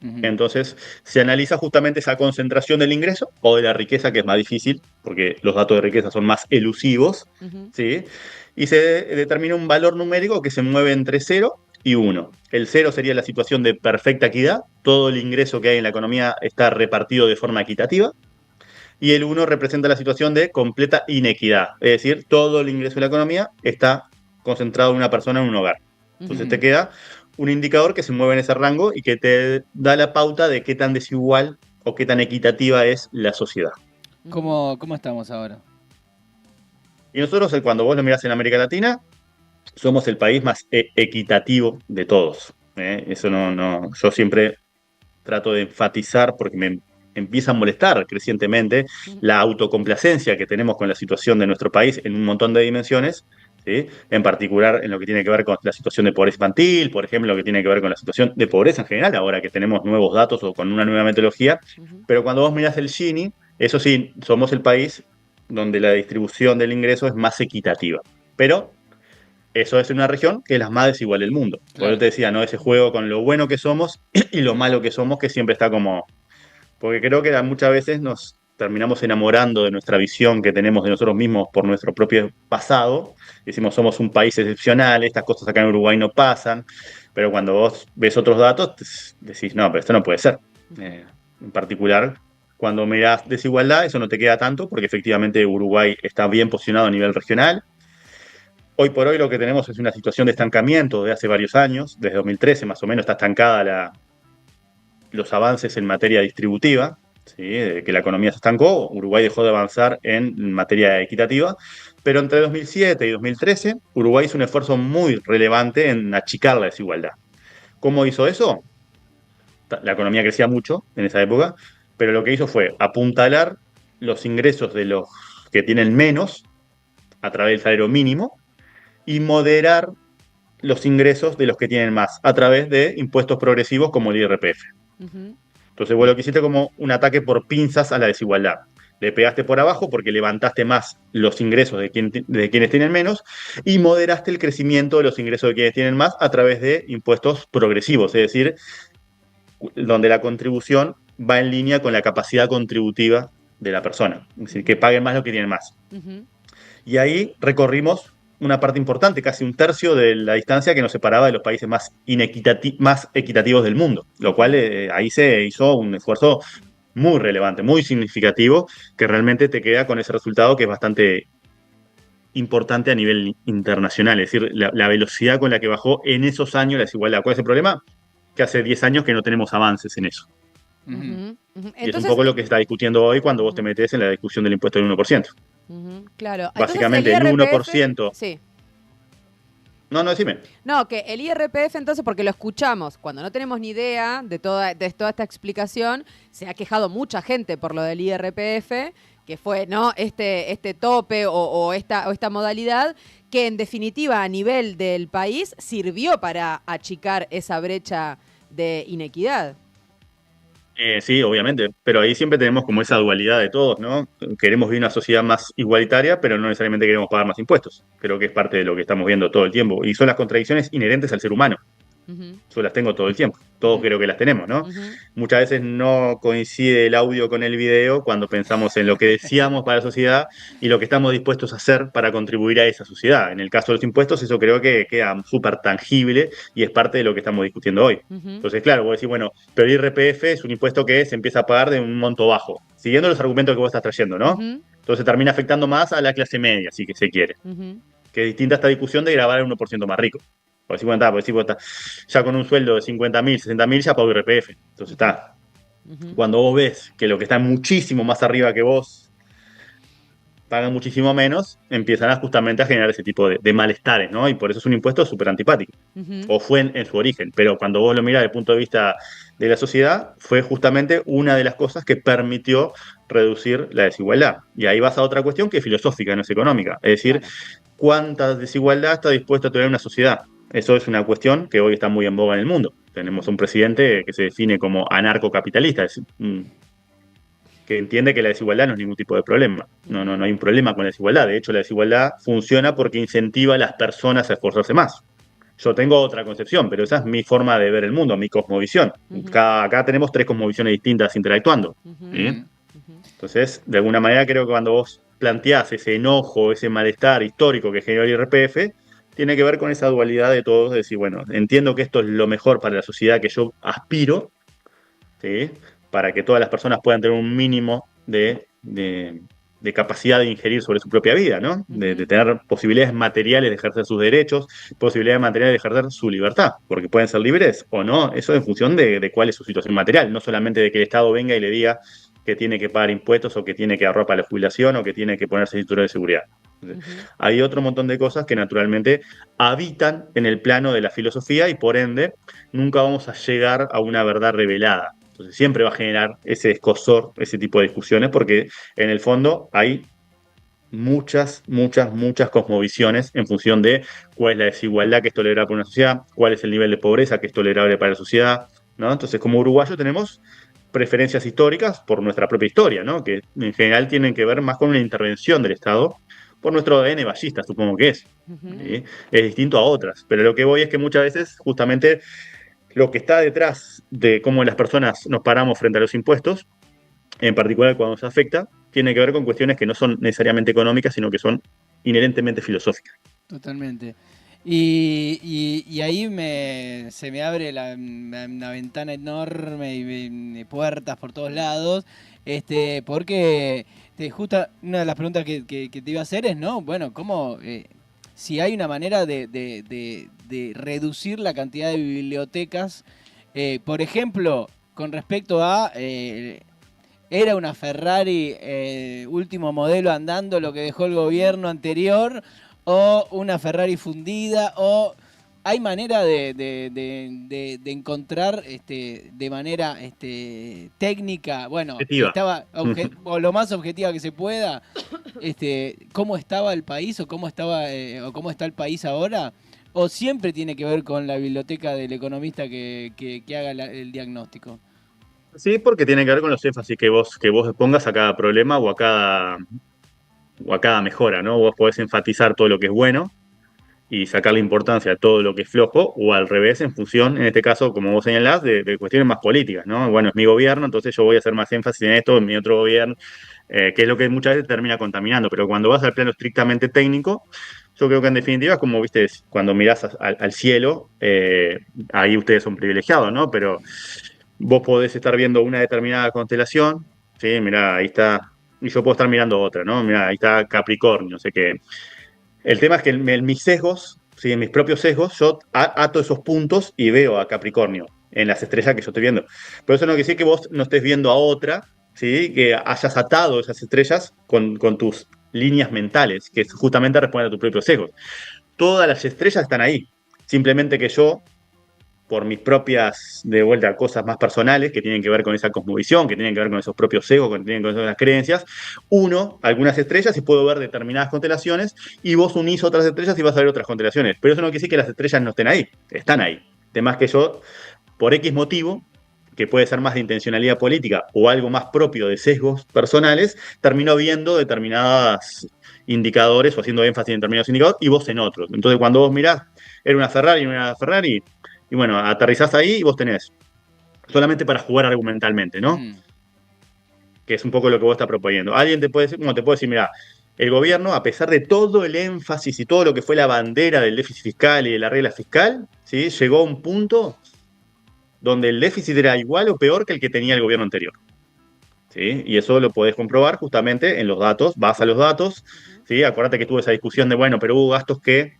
Ujú. Entonces, se analiza justamente esa concentración del ingreso o de la riqueza, que es más difícil, porque los datos de riqueza son más elusivos, ¿sí? Y se determina un valor numérico que se mueve entre 0 y 1. El 0 sería la situación de perfecta equidad, todo el ingreso que hay en la economía está repartido de forma equitativa, y el 1 representa la situación de completa inequidad, es decir, todo el ingreso de la economía está concentrado en una persona en un hogar. Entonces te queda un indicador que se mueve en ese rango y que te da la pauta de qué tan desigual o qué tan equitativa es la sociedad. ¿Cómo estamos ahora? Y nosotros, cuando vos lo mirás en América Latina, somos el país más equitativo de todos. Eso yo siempre trato de enfatizar porque me empieza a molestar crecientemente la autocomplacencia que tenemos con la situación de nuestro país en un montón de dimensiones, ¿sí? En particular en lo que tiene que ver con la situación de pobreza infantil, por ejemplo, lo que tiene que ver con la situación de pobreza en general, ahora que tenemos nuevos datos o con una nueva metodología. Pero cuando vos mirás el Gini, eso sí, somos el país donde la distribución del ingreso es más equitativa. Pero eso es una región que es la más desigual del mundo. Por Claro. eso te decía, ¿no? Ese juego con lo bueno que somos y lo malo que somos, que siempre está como... Porque creo que muchas veces nos terminamos enamorando de nuestra visión que tenemos de nosotros mismos por nuestro propio pasado. Decimos, somos un país excepcional, estas cosas acá en Uruguay no pasan. Pero cuando vos ves otros datos, decís, no, pero esto no puede ser. En particular, cuando mirás desigualdad, eso no te queda tanto, porque efectivamente Uruguay está bien posicionado a nivel regional. Hoy por hoy lo que tenemos es una situación de estancamiento de hace varios años, desde 2013 más o menos está estancada los avances en materia distributiva, ¿sí? De que la economía se estancó, Uruguay dejó de avanzar en materia equitativa, pero entre 2007 y 2013 Uruguay hizo un esfuerzo muy relevante en achicar la desigualdad. ¿Cómo hizo eso? La economía crecía mucho en esa época, pero lo que hizo fue apuntalar los ingresos de los que tienen menos a través del salario mínimo, y moderar los ingresos de los que tienen más a través de impuestos progresivos como el IRPF. Entonces vos lo que hiciste como un ataque por pinzas a la desigualdad. Le pegaste por abajo porque levantaste más los ingresos de quienes tienen menos y moderaste el crecimiento de los ingresos de quienes tienen más a través de impuestos progresivos, es decir, donde la contribución va en línea con la capacidad contributiva de la persona, es decir, que paguen más lo que tienen más. Y ahí recorrimos una parte importante, casi un tercio de la distancia que nos separaba de los países más equitativos del mundo, lo cual ahí se hizo un esfuerzo muy relevante, muy significativo, que realmente te queda con ese resultado que es bastante importante a nivel internacional, es decir, la velocidad con la que bajó en esos años la desigualdad. ¿Cuál es el problema? Que hace 10 años que no tenemos avances en eso. Ujú. Y es un poco lo que se está discutiendo hoy cuando vos te metes en la discusión del impuesto del 1%. Claro. Básicamente Entonces, el 1%... Sí. No, decime. No, que el IRPF entonces, porque lo escuchamos, cuando no tenemos ni idea de toda esta explicación, se ha quejado mucha gente por lo del IRPF, que fue ¿no? este tope o esta modalidad, que en definitiva a nivel del país sirvió para achicar esa brecha de inequidad. Sí, obviamente, pero ahí siempre tenemos como esa dualidad de todos, ¿no? Queremos vivir una sociedad más igualitaria, pero no necesariamente queremos pagar más impuestos. Creo que es parte de lo que estamos viendo todo el tiempo. Y son las contradicciones inherentes al ser humano. Yo las tengo todo el tiempo. Todos creo que las tenemos, ¿no? Muchas veces no coincide el audio con el video cuando pensamos en lo que decíamos para la sociedad y lo que estamos dispuestos a hacer para contribuir a esa sociedad. En el caso de los impuestos, eso creo que queda súper tangible y es parte de lo que estamos discutiendo hoy. Entonces, claro, vos decís, bueno, pero el IRPF es un impuesto que se empieza a pagar de un monto bajo, siguiendo los argumentos que vos estás trayendo, ¿no? Entonces termina afectando más a la clase media, si que se quiere. Que es distinta esta discusión de grabar el 1% más rico. Por decir, bueno, está, por decir, bueno, está, ya con un sueldo de 50.000, 60.000 ya pago IRPF. Entonces está. Ujú. Cuando vos ves que lo que está muchísimo más arriba que vos pagan muchísimo menos, empiezan justamente a generar ese tipo de malestares, ¿no? Y por eso es un impuesto súper antipático. Ujú. O fue en su origen, pero cuando vos lo mirás desde el punto de vista de la sociedad, fue justamente una de las cosas que permitió reducir la desigualdad. Y ahí vas a otra cuestión que es filosófica, no es económica. Es decir, Claro. ¿cuánta desigualdad está dispuesta a tener una sociedad? Eso es una cuestión que hoy está muy en boga en el mundo. Tenemos Ujú. un presidente que se define como anarcocapitalista, que entiende que la desigualdad no es ningún tipo de problema. No Ujú. hay un problema con la desigualdad. De hecho, la desigualdad funciona porque incentiva a las personas a esforzarse más. Yo tengo otra concepción, pero esa es mi forma de ver el mundo, mi cosmovisión. Ujú. Acá tenemos tres cosmovisiones distintas interactuando. Ujú. ¿Sí? Mm. Ujú. Entonces, de alguna manera, creo que cuando vos planteás ese enojo, ese malestar histórico que generó el IRPF, tiene que ver con esa dualidad de todos, de decir, bueno, entiendo que esto es lo mejor para la sociedad que yo aspiro, ¿sí? Para que todas las personas puedan tener un mínimo de capacidad de ingerir sobre su propia vida, ¿no? De Ujú. tener posibilidades materiales de ejercer sus derechos, posibilidades materiales de ejercer su libertad, porque pueden ser libres o no, eso en función de cuál es su situación material, no solamente de que el Estado venga y le diga que tiene que pagar impuestos o que tiene que ahorrar para la jubilación o que tiene que ponerse cinturón de seguridad. Ujú. Hay otro montón de cosas que naturalmente habitan en el plano de la filosofía y por ende nunca vamos a llegar a una verdad revelada. Entonces siempre va a generar ese escozor, ese tipo de discusiones, porque en el fondo hay muchas cosmovisiones en función de cuál es la desigualdad que es tolerable para una sociedad, cuál es el nivel de pobreza que es tolerable para la sociedad, ¿no? Entonces, como uruguayo tenemos preferencias históricas por nuestra propia historia, ¿no? Que en general tienen que ver más con una intervención del Estado por nuestro ADN ballista, supongo que es. Ujú. ¿Sí? Es distinto a otras, pero lo que voy es que muchas veces justamente lo que está detrás de cómo las personas nos paramos frente a los impuestos, en particular cuando nos afecta, tiene que ver con cuestiones que no son necesariamente económicas, sino que son inherentemente filosóficas. Totalmente. Y ahí se me abre una ventana enorme y puertas por todos lados, porque justo una de las preguntas que te iba a hacer es, ¿no? Bueno, ¿cómo, si hay una manera de reducir la cantidad de bibliotecas, por ejemplo, con respecto a... ¿era una Ferrari último modelo andando lo que dejó el gobierno anterior? ¿O una Ferrari fundida? ¿O hay manera de encontrar de manera técnica, bueno, Objetiva. o lo más objetiva que se pueda, cómo estaba el país o cómo está el país ahora? ¿O siempre tiene que ver con la biblioteca del economista que haga el diagnóstico? Sí, porque tiene que ver con los énfasis que vos pongas a cada problema o a cada mejora, ¿no? Vos podés enfatizar todo lo que es bueno y sacarle importancia a todo lo que es flojo, o al revés, en función, en este caso, como vos señalás, de cuestiones más políticas, ¿no? Bueno, es mi gobierno, entonces yo voy a hacer más énfasis en esto, en mi otro gobierno, que es lo que muchas veces termina contaminando, pero cuando vas al plano estrictamente técnico, yo creo que en definitiva es como, viste, cuando mirás al cielo, ahí ustedes son privilegiados, ¿no? Pero vos podés estar viendo una determinada constelación, ¿sí? Mirá, ahí está, y yo puedo estar mirando otra, ¿no? Mirá, ahí está Capricornio, sé que el tema es que en mis sesgos, ¿sí? En mis propios sesgos, yo ato esos puntos y veo a Capricornio en las estrellas que yo estoy viendo. Pero eso no quiere decir que vos no estés viendo a otra, ¿sí? Que hayas atado esas estrellas con tus líneas mentales, que justamente responden a tus propios sesgos. Todas las estrellas están ahí. Simplemente que yo, por mis propias, de vuelta, cosas más personales que tienen que ver con esa cosmovisión, que tienen que ver con esos propios egos, que tienen que ver con esas creencias, uno, algunas estrellas y puedo ver determinadas constelaciones y vos unís otras estrellas y vas a ver otras constelaciones. Pero eso no quiere decir que las estrellas no estén ahí, están ahí. Además que yo, por X motivo, que puede ser más de intencionalidad política o algo más propio de sesgos personales, termino viendo determinados indicadores o haciendo énfasis en determinados indicadores y vos en otros. Entonces, cuando vos mirás, era una Ferrari, no era una Ferrari, y bueno, aterrizás ahí y vos tenés, solamente para jugar argumentalmente, ¿no? Mm. Que es un poco lo que vos estás proponiendo. Alguien te puede decir, como te puede decir, mira, el gobierno, a pesar de todo el énfasis y todo lo que fue la bandera del déficit fiscal y de la regla fiscal, ¿sí? Llegó a un punto donde el déficit era igual o peor que el que tenía el gobierno anterior. ¿Sí? Y eso lo podés comprobar justamente en los datos, vas a los datos, Ujú. ¿sí? Acuérdate que tuvo esa discusión de, bueno, pero hubo gastos que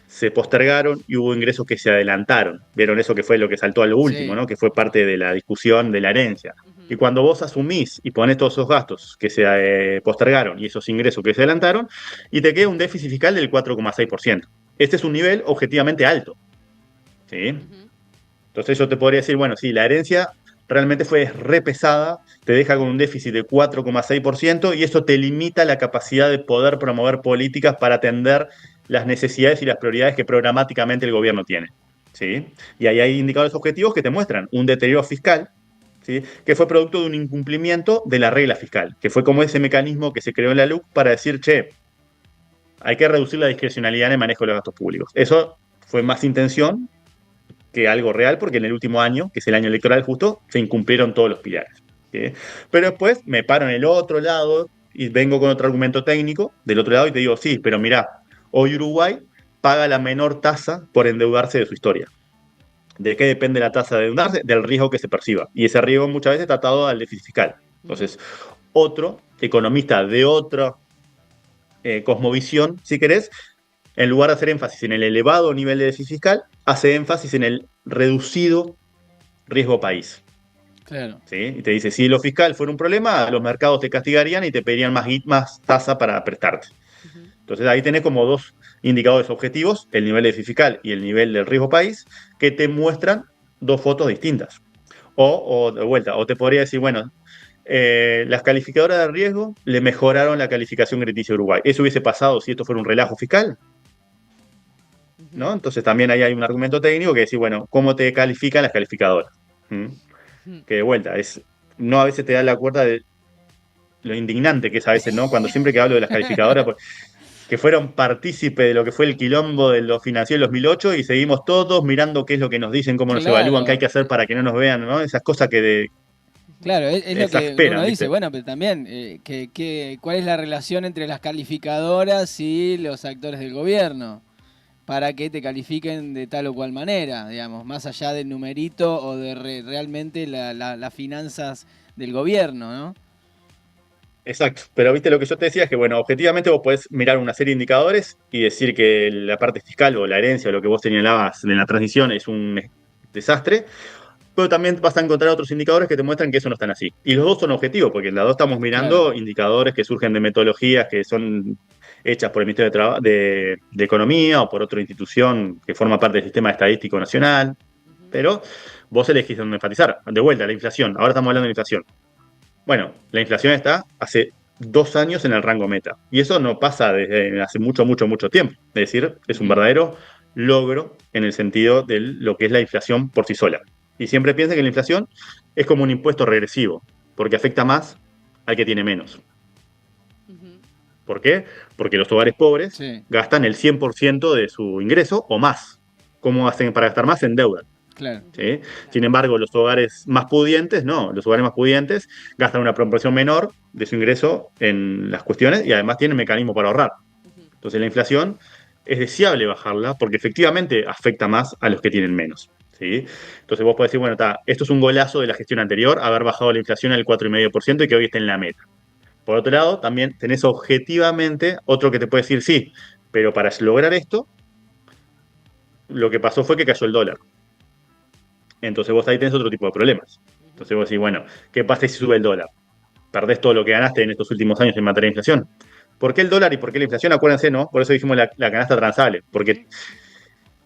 se postergaron y hubo ingresos que se adelantaron. ¿Vieron eso que fue lo que saltó a lo último, Sí. ¿no? Que fue parte de la discusión de la herencia. Y cuando vos asumís y ponés todos esos gastos que se postergaron y esos ingresos que se adelantaron, y te queda un déficit fiscal del 4,6%. Este es un nivel objetivamente alto. ¿Sí? Entonces yo te podría decir, bueno, sí, la herencia realmente fue re pesada, te deja con un déficit de 4,6% y eso te limita la capacidad de poder promover políticas para atender las necesidades y las prioridades que programáticamente el gobierno tiene. ¿Sí? Y ahí hay indicadores objetivos que te muestran un deterioro fiscal, ¿sí? Que fue producto de un incumplimiento de la regla fiscal, que fue como ese mecanismo que se creó en la LUC para decir, che, hay que reducir la discrecionalidad en el manejo de los gastos públicos. Eso fue más intención que algo real, porque en el último año, que es el año electoral justo, se incumplieron todos los pilares. ¿Sí? Pero después me paro en el otro lado y vengo con otro argumento técnico del otro lado y te digo, sí, pero mirá, hoy Uruguay paga la menor tasa por endeudarse de su historia. ¿De qué depende la tasa de endeudarse? Del riesgo que se perciba. Y ese riesgo muchas veces está atado al déficit fiscal. Entonces, otro economista de otra cosmovisión, si querés, en lugar de hacer énfasis en el elevado nivel de déficit fiscal, hace énfasis en el reducido riesgo país. Claro. ¿Sí? Y te dice, si lo fiscal fuera un problema, los mercados te castigarían y te pedirían más tasa para prestarte. Entonces ahí tenés como dos indicadores objetivos, el nivel de déficit fiscal y el nivel del riesgo país, que te muestran dos fotos distintas. O de vuelta, o te podría decir, bueno, las calificadoras de riesgo le mejoraron la calificación crediticia a Uruguay. ¿Eso hubiese pasado si esto fuera un relajo fiscal? ¿No? Entonces también ahí hay un argumento técnico que dice, bueno, ¿cómo te califican las calificadoras? ¿Mm? Que de vuelta, no a veces te da la cuerda de lo indignante que es a veces, ¿no? Cuando siempre que hablo de las calificadoras, pues, que fueron partícipes de lo que fue el quilombo de lo financiero del 2008 y seguimos todos mirando qué es lo que nos dicen, cómo nos evalúan, qué hay Claro. que hacer para que no nos vean, ¿no? Esas cosas que Claro, es lo que uno exasperan, dice, ¿viste? bueno, pero también, ¿cuál es la relación entre las calificadoras y los actores del gobierno? Para que te califiquen de tal o cual manera, digamos, más allá del numerito o de realmente las finanzas del gobierno, ¿no? Exacto, pero viste lo que yo te decía es que, bueno, objetivamente vos podés mirar una serie de indicadores y decir que la parte fiscal o la herencia o lo que vos señalabas en la transición es un desastre, pero también vas a encontrar otros indicadores que te muestran que eso no es tan así. Y los dos son objetivos, porque en las dos estamos Claro. mirando indicadores que surgen de metodologías que son hechas por el Ministerio de Economía o por otra institución que forma parte del Sistema Estadístico Nacional, pero vos elegís dónde enfatizar. De vuelta, la inflación. Ahora estamos hablando de la inflación. Bueno, la inflación está hace 2 años en el rango meta. Y eso no pasa desde hace mucho, mucho, mucho tiempo. Es decir, es un verdadero logro en el sentido de lo que es la inflación por sí sola. Y siempre piensa que la inflación es como un impuesto regresivo, porque afecta más al que tiene menos. ¿Por qué? Porque los hogares pobres Sí, gastan el 100% de su ingreso o más. ¿Cómo hacen para gastar más? En deuda. claro. ¿Sí? Sin embargo, los hogares más pudientes, no, los hogares más pudientes gastan una proporción menor de su ingreso en las cuestiones y además tienen mecanismo para ahorrar. Entonces la inflación es deseable bajarla porque efectivamente afecta más a los que tienen menos. ¿Sí? Entonces vos podés decir, bueno, esto es un golazo de la gestión anterior, haber bajado la inflación al 4,5% y que hoy esté en la meta. Por otro lado, también tenés objetivamente otro que te puede decir, sí, pero para lograr esto, lo que pasó fue que cayó el dólar. Entonces vos ahí tenés otro tipo de problemas. Entonces vos decís, bueno, ¿qué pasa si sube el dólar? Perdés todo lo que ganaste en estos últimos años en materia de inflación. ¿Por qué el dólar y por qué la inflación? Acuérdense, ¿no? Por eso dijimos la canasta transable. Porque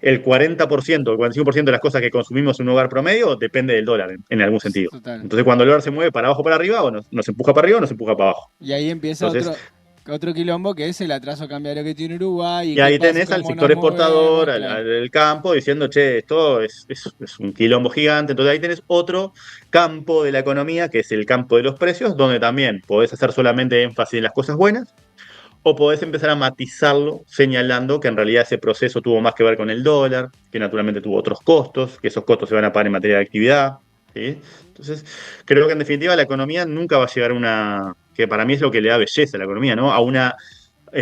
el 40%, el 45% de las cosas que consumimos en un hogar promedio depende del dólar, en algún sentido. Total. Entonces cuando el dólar se mueve para abajo o para arriba, o nos empuja para arriba o nos empuja para abajo. Y ahí empieza Entonces, otro quilombo que es el atraso cambiario que tiene Uruguay y y qué ahí pasa, tenés al cómo nos sector exportador, movemos, claro. al campo, diciendo, che, esto es un quilombo gigante. Entonces ahí tenés otro campo de la economía, que es el campo de los precios, donde también podés hacer solamente énfasis en las cosas buenas, o podés empezar a matizarlo señalando que en realidad ese proceso tuvo más que ver con el dólar, que naturalmente tuvo otros costos, que esos costos se van a pagar en materia de actividad. ¿Sí? Entonces, creo que en definitiva la economía nunca va a llegar a una, que para mí es lo que le da belleza a la economía, ¿no? A una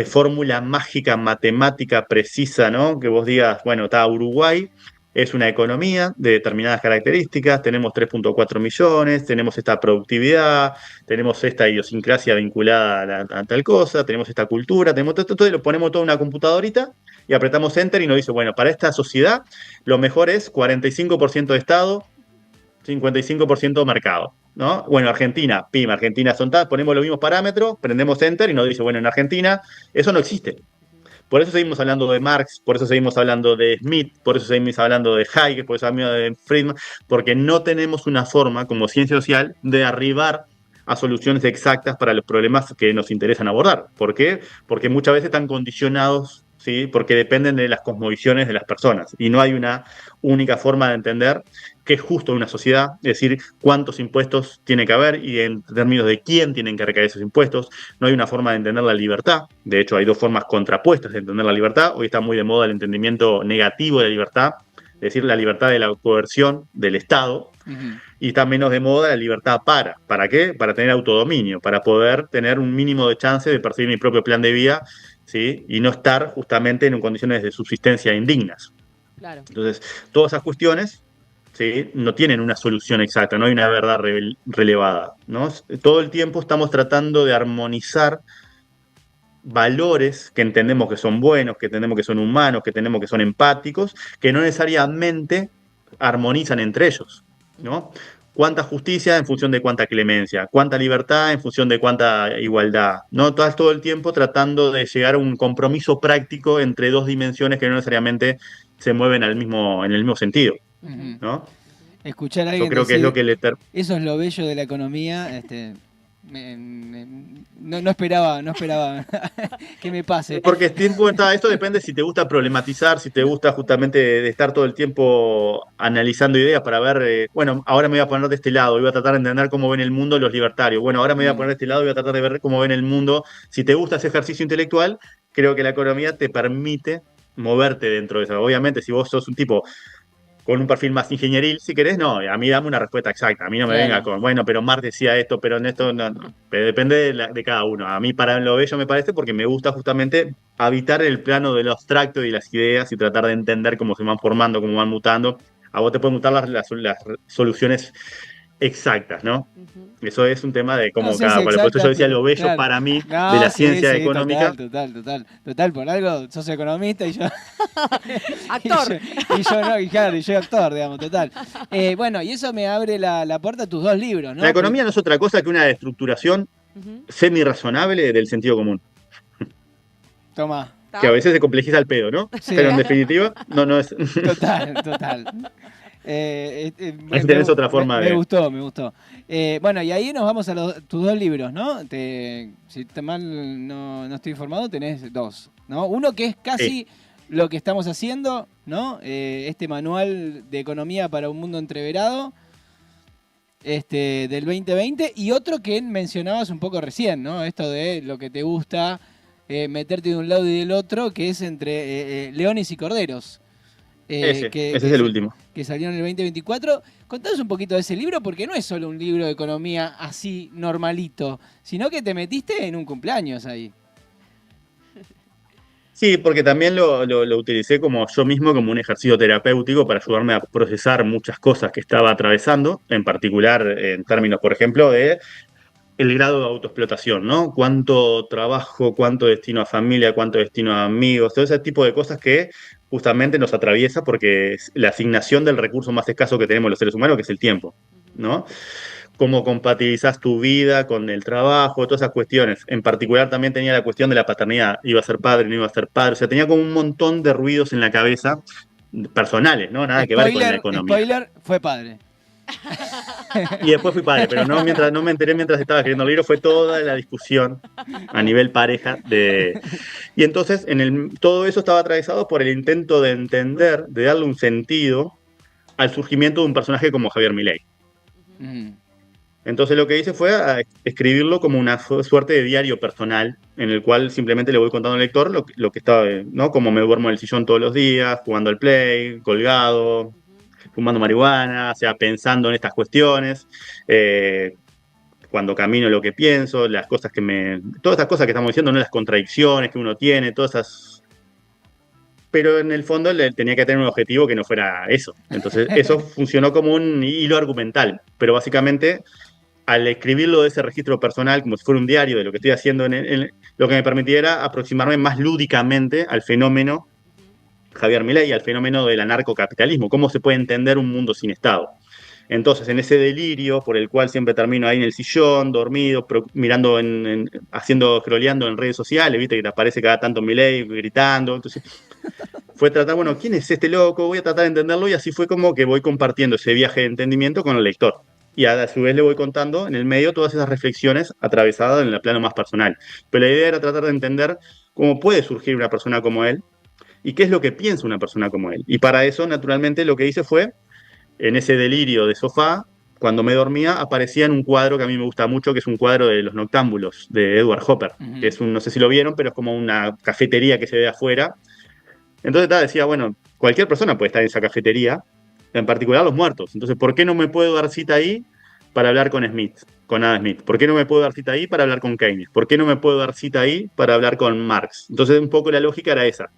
fórmula mágica, matemática, precisa, ¿no? Que vos digas, bueno, está Uruguay es una economía de determinadas características, tenemos 3.4 millones, tenemos esta productividad, tenemos esta idiosincrasia vinculada a tal cosa, tenemos esta cultura, tenemos todo, y lo ponemos todo en una computadorita y apretamos Enter y nos dice, bueno, para esta sociedad lo mejor es 45% de Estado, 55% mercado, ¿no? Bueno, Argentina, PIM, Argentina son tal, ponemos los mismos parámetros, prendemos Enter y nos dice, bueno, en Argentina eso no existe. Por eso seguimos hablando de Marx, por eso seguimos hablando de Smith, por eso seguimos hablando de Hayek, por eso hablando de Friedman, porque no tenemos una forma como ciencia social de arribar a soluciones exactas para los problemas que nos interesan abordar. ¿Por qué? Porque muchas veces están condicionados, ¿sí? Porque dependen de las cosmovisiones de las personas y no hay una única forma de entender qué es justo en una sociedad, es decir, cuántos impuestos tiene que haber y en términos de quién tienen que recaer esos impuestos. No hay una forma de entender la libertad. De hecho, hay dos formas contrapuestas de entender la libertad. Hoy está muy de moda el entendimiento negativo de la libertad, es decir, la libertad de la coerción del Estado. Y está menos de moda la libertad ¿para qué? Para tener autodominio, para poder tener un mínimo de chance de perseguir mi propio plan de vida, ¿sí? Y no estar justamente en condiciones de subsistencia indignas. Claro. Entonces, todas esas cuestiones, ¿sí? No tienen una solución exacta, no hay una verdad relevada, ¿no? Todo el tiempo estamos tratando de armonizar valores que entendemos que son buenos, que entendemos que son humanos, que entendemos que son empáticos, que no necesariamente armonizan entre ellos, ¿no? Cuánta justicia en función de cuánta clemencia, cuánta libertad en función de cuánta igualdad, ¿no? Todo el tiempo tratando de llegar a un compromiso práctico entre dos dimensiones que no necesariamente se mueven en el mismo sentido, ¿no? Escuchar a Yo alguien creo que decir, es lo que eso es lo bello de la economía, no esperaba que me pase. Porque esto depende si te gusta problematizar, si te gusta justamente de estar todo el tiempo analizando ideas para ver, bueno, ahora me voy a poner de este lado y voy a tratar de entender cómo ven el mundo los libertarios. Bueno, ahora me voy a poner de este lado y voy a tratar de ver cómo ven el mundo. Si te gusta ese ejercicio intelectual, creo que la economía te permite moverte dentro de eso. Obviamente, si vos sos un tipo con un perfil más ingenieril, si querés, no, a mí dame una respuesta exacta, a mí no me venga con, bueno, pero Marx decía esto, pero en esto no, pero depende de cada uno. A mí para lo bello me parece porque me gusta justamente habitar el plano de lo abstracto y las ideas y tratar de entender cómo se van formando, cómo van mutando. A vos te pueden mutar las soluciones exactas, ¿no? Eso es un tema de cómo cada cual. Por eso yo decía lo bello claro. para mí de la ciencia económica. Total, por algo sos economista y yo... Actor. y yo actor, digamos, total. Bueno, y eso me abre la puerta a tus dos libros, ¿no? La economía no es otra cosa que una estructuración semi-razonable del sentido común. Toma. Que a veces se complejiza el pedo, ¿no? Sí. Pero en definitiva, no es. Total. Ahí tenés otra forma me gustó. Bueno, y ahí nos vamos a tus dos libros, ¿no? Si mal no estoy informado, tenés dos, ¿no? Uno que es casi lo que estamos haciendo, ¿no? Este manual de economía para un mundo entreverado, del 2020, y otro que mencionabas un poco recién, ¿no? Esto de lo que te gusta meterte de un lado y del otro, que es entre leones y corderos. Ese es el último. Que salió en el 2024. Contanos un poquito de ese libro, porque no es solo un libro de economía así normalito, sino que te metiste en un cumpleaños ahí. Sí, porque también lo utilicé como yo mismo, como un ejercicio terapéutico para ayudarme a procesar muchas cosas que estaba atravesando, en particular en términos, por ejemplo, de el grado de autoexplotación, ¿no? Cuánto trabajo, cuánto destino a familia, cuánto destino a amigos, todo ese tipo de cosas que justamente nos atraviesa porque es la asignación del recurso más escaso que tenemos los seres humanos, que es el tiempo, ¿no? Cómo compatibilizás tu vida con el trabajo, todas esas cuestiones. En particular también tenía la cuestión de la paternidad. Iba a ser padre, no iba a ser padre. O sea, tenía como un montón de ruidos en la cabeza personales, ¿no? Nada que ver con la economía. Spoiler, fue padre. Y después fui padre, pero no me enteré mientras estaba escribiendo el libro, fue toda la discusión a nivel pareja y entonces todo eso estaba atravesado por el intento de entender, de darle un sentido al surgimiento de un personaje como Javier Milei. Entonces lo que hice fue escribirlo como una suerte de diario personal, en el cual simplemente le voy contando al lector lo que estaba, ¿no? Como me duermo en el sillón todos los días, jugando al play, colgado, fumando marihuana, o sea, pensando en estas cuestiones, cuando camino lo que pienso, todas estas cosas que estamos diciendo, ¿no? Las contradicciones que uno tiene, todas esas pero en el fondo tenía que tener un objetivo que no fuera eso. Entonces, eso funcionó como un hilo argumental, pero básicamente, al escribirlo de ese registro personal, como si fuera un diario de lo que estoy haciendo, lo que me permitiera aproximarme más lúdicamente al fenómeno Javier Milei, al fenómeno del anarcocapitalismo, cómo se puede entender un mundo sin Estado. Entonces, en ese delirio por el cual siempre termino ahí en el sillón, dormido, mirando, scrolleando en redes sociales, viste que te aparece cada tanto Milei gritando. Entonces, fue tratar, bueno, ¿quién es este loco? Voy a tratar de entenderlo, y así fue como que voy compartiendo ese viaje de entendimiento con el lector. Y a su vez le voy contando en el medio todas esas reflexiones atravesadas en el plano más personal. Pero la idea era tratar de entender cómo puede surgir una persona como él y qué es lo que piensa una persona como él. Y para eso, naturalmente, lo que hice fue, en ese delirio de sofá, cuando me dormía, aparecía en un cuadro que a mí me gusta mucho, que es un cuadro de Los Noctámbulos, de Edward Hopper, que es no sé si lo vieron, pero es como una cafetería que se ve afuera. Entonces decía, bueno, cualquier persona puede estar en esa cafetería, en particular los muertos. Entonces, ¿por qué no me puedo dar cita ahí para hablar con Smith, con Adam Smith? ¿Por qué no me puedo dar cita ahí para hablar con Keynes? ¿Por qué no me puedo dar cita ahí para hablar con Marx? Entonces, un poco la lógica era esa.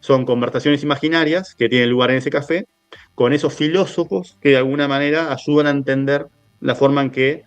Son conversaciones imaginarias que tienen lugar en ese café, con esos filósofos que de alguna manera ayudan a entender la forma en que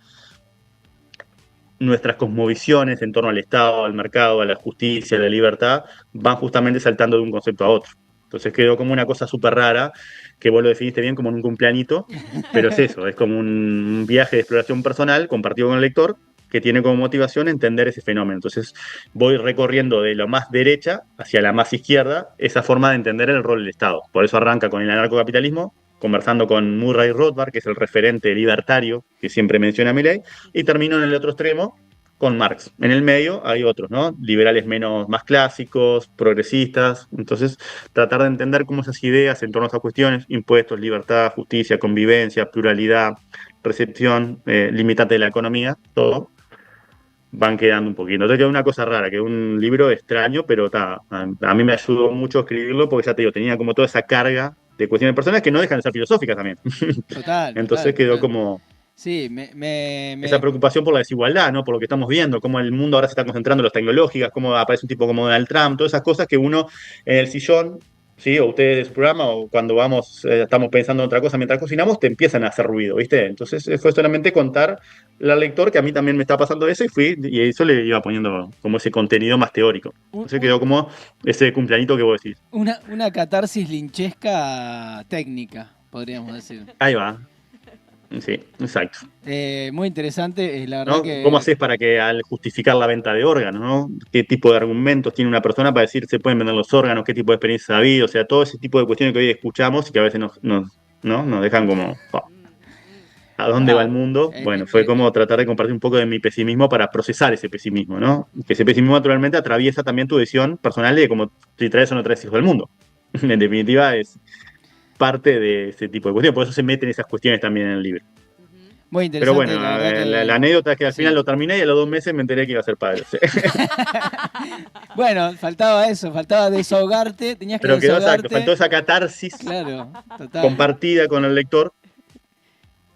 nuestras cosmovisiones en torno al Estado, al mercado, a la justicia, a la libertad, van justamente saltando de un concepto a otro. Entonces quedó como una cosa súper rara, que vos lo definiste bien como en un cumpleañito, pero es eso, es como un viaje de exploración personal compartido con el lector, que tiene como motivación entender ese fenómeno. Entonces voy recorriendo de lo más derecha hacia la más izquierda esa forma de entender el rol del Estado. Por eso arranca con el anarcocapitalismo, conversando con Murray Rothbard, que es el referente libertario que siempre menciona Milei, y termino en el otro extremo con Marx. En el medio hay otros, ¿no? Liberales más clásicos, progresistas. Entonces, tratar de entender cómo esas ideas en torno a esas cuestiones, impuestos, libertad, justicia, convivencia, pluralidad, recepción, limitante de la economía, todo, van quedando un poquito. Entonces queda una cosa rara, que es un libro extraño, pero a mí me ayudó mucho a escribirlo porque ya te digo, tenía como toda esa carga de cuestiones personales que no dejan de ser filosóficas también. Total. Entonces quedó como Sí, esa preocupación por la desigualdad, ¿no? Por lo que estamos viendo, cómo el mundo ahora se está concentrando en las tecnológicas, cómo aparece un tipo como Donald Trump, todas esas cosas que uno en el sillón, ¿sí? O ustedes de su programa, o cuando estamos pensando en otra cosa mientras cocinamos, te empiezan a hacer ruido, ¿viste? Entonces fue solamente contar al lector que a mí también me está pasando eso, y eso le iba poniendo como ese contenido más teórico. Entonces quedó como ese cumpleañito que vos decís. Una catarsis linchesca técnica, podríamos decir. Ahí va. Sí, exacto. Muy interesante, la verdad, ¿no? que... ¿Cómo haces para que al justificar la venta de órganos, ¿no? ¿Qué tipo de argumentos tiene una persona para decir se pueden vender los órganos? ¿Qué tipo de experiencia ha habido? O sea, todo ese tipo de cuestiones que hoy escuchamos y que a veces nos dejan como, oh, ¿a dónde va el mundo? Bueno, fue como tratar de compartir un poco de mi pesimismo para procesar ese pesimismo, ¿no? Que ese pesimismo naturalmente atraviesa también tu decisión personal de cómo si traes o no traes hijos del mundo. En definitiva, es parte de ese tipo de cuestiones, por eso se meten esas cuestiones también en el libro. Muy interesante. Pero bueno, la anécdota es que al final lo terminé y a los 2 meses me enteré que iba a ser padre. Sí. Bueno, faltaba eso, faltaba desahogarte, tenías que Pero quedó desahogarte. exacto, faltó esa catarsis compartida con el lector.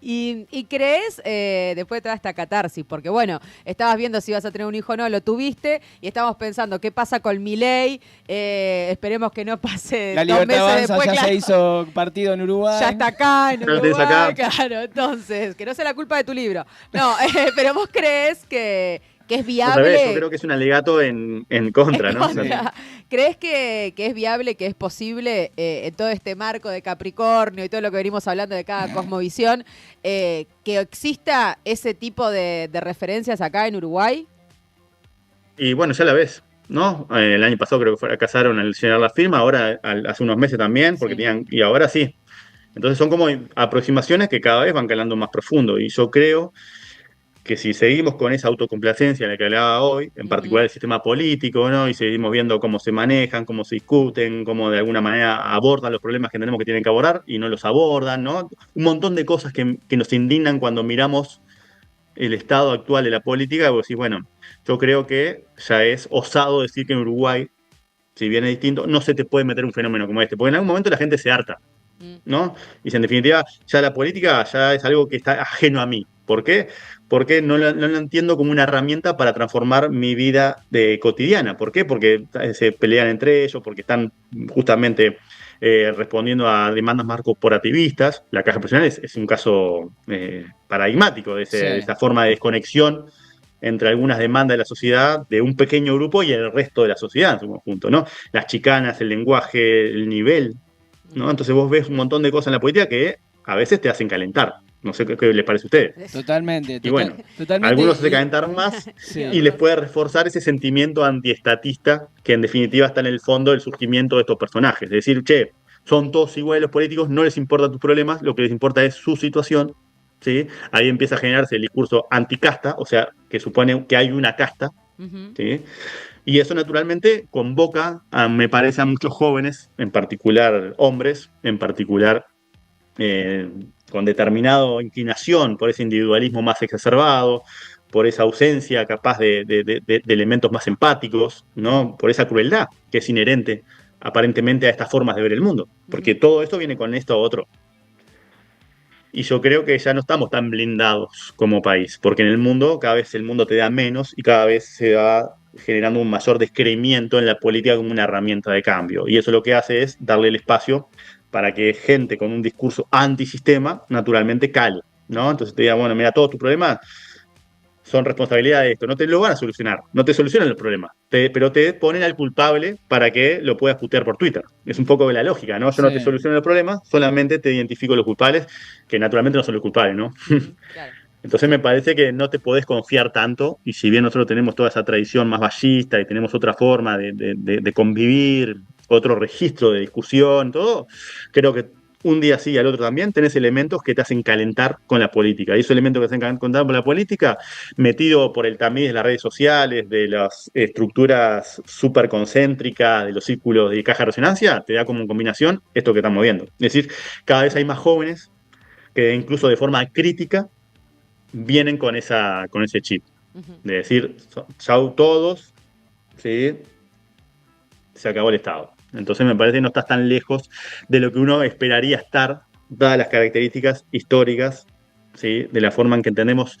¿Y crees, después de toda esta catarsis, porque bueno, estabas viendo si ibas a tener un hijo o no, lo tuviste, y estábamos pensando, ¿qué pasa con Milei? Esperemos que no pase La 2 Libertad meses Avanza después. ya claro, se hizo partido en Uruguay. ya está acá en Ya lo Uruguay, tenés acá. claro, entonces, que no sea la culpa de tu libro. No, pero vos crees que es Al viable. revés, yo creo que es un alegato en contra, ¿no? Contra. ¿Crees que es viable, que es posible, en todo este marco de Capricornio y todo lo que venimos hablando de cada cosmovisión, que exista ese tipo de referencias acá en Uruguay? Y bueno, ya la ves, ¿no? El año pasado creo que fracasaron al llenar la firma, ahora hace unos meses también, porque y ahora sí. Entonces son como aproximaciones que cada vez van calando más profundo, y yo creo que si seguimos con esa autocomplacencia en la que hablaba hoy, en particular el sistema político, ¿no? Y seguimos viendo cómo se manejan, cómo se discuten, cómo de alguna manera abordan los problemas que tenemos que tienen que abordar y no los abordan, ¿no? Un montón de cosas que nos indignan cuando miramos el estado actual de la política, y vos decís, bueno, yo creo que ya es osado decir que en Uruguay, si bien es distinto, no se te puede meter un fenómeno como este, porque en algún momento la gente se harta, ¿no? Y si en definitiva ya la política ya es algo que está ajeno a mí. ¿Por qué? Porque no lo entiendo como una herramienta para transformar mi vida cotidiana. ¿Por qué? Porque se pelean entre ellos, porque están justamente respondiendo a demandas más corporativistas. La caja profesional es un caso paradigmático de esa forma de desconexión entre algunas demandas de la sociedad, de un pequeño grupo y el resto de la sociedad en su conjunto, ¿no? Las chicanas, el lenguaje, el nivel, ¿no? Entonces vos ves un montón de cosas en la política que a veces te hacen calentar. No sé qué les parece a ustedes. Totalmente. Y bueno, totalmente. algunos se calentar más Sí. y les puede reforzar ese sentimiento antiestatista que en definitiva está en el fondo del surgimiento de estos personajes. Es decir, che, son todos iguales los políticos, no les importan tus problemas, lo que les importa es su situación. ¿Sí? Ahí empieza a generarse el discurso anticasta, o sea, que supone que hay una casta. ¿Sí? Y eso naturalmente convoca, me parece, a muchos jóvenes, en particular hombres, en particular con determinada inclinación por ese individualismo más exacerbado, por esa ausencia capaz de elementos más empáticos, ¿no? Por esa crueldad que es inherente aparentemente a estas formas de ver el mundo, porque todo esto viene con esto otro. Y yo creo que ya no estamos tan blindados como país, porque en el mundo cada vez el mundo te da menos y cada vez se va generando un mayor descreimiento en la política como una herramienta de cambio. Y eso lo que hace es darle el espacio para que gente con un discurso antisistema naturalmente cale, ¿no? Entonces te diga, bueno, mira, todos tus problemas son responsabilidad de esto, no te lo van a solucionar, no te solucionan los problemas, pero te ponen al culpable para que lo puedas putear por Twitter. Es un poco de la lógica, ¿no? Yo no te soluciono los problemas, solamente te identifico los culpables, que naturalmente no son los culpables, ¿no? Claro. Entonces me parece que no te podés confiar tanto, y si bien nosotros tenemos toda esa tradición más ballista y tenemos otra forma de convivir, otro registro de discusión, todo, creo que un día sí y al otro también, tenés elementos que te hacen calentar con la política. Y esos elementos que te hacen calentar con la política, metido por el tamiz de las redes sociales, de las estructuras súper concéntricas, de los círculos de caja de resonancia, te da como combinación esto que estamos viendo. Es decir, cada vez hay más jóvenes que incluso de forma crítica vienen con ese chip. De decir, chau todos, ¿sí? Se acabó el Estado. Entonces me parece que no estás tan lejos de lo que uno esperaría estar, dadas las características históricas, ¿sí? De la forma en que entendemos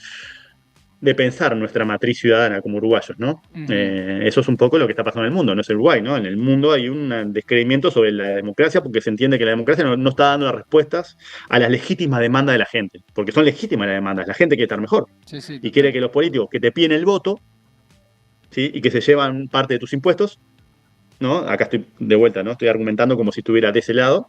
de pensar nuestra matriz ciudadana como uruguayos, ¿no? Eso es un poco lo que está pasando en el mundo, no es el Uruguay, ¿no? En el mundo hay un descreimiento sobre la democracia porque se entiende que la democracia no está dando las respuestas a las legítimas demandas de la gente, porque son legítimas las demandas, la gente quiere estar mejor y quiere que los políticos que te piden el voto, ¿sí? Y que se llevan parte de tus impuestos, ¿no? Acá estoy de vuelta, ¿no? Estoy argumentando como si estuviera de ese lado.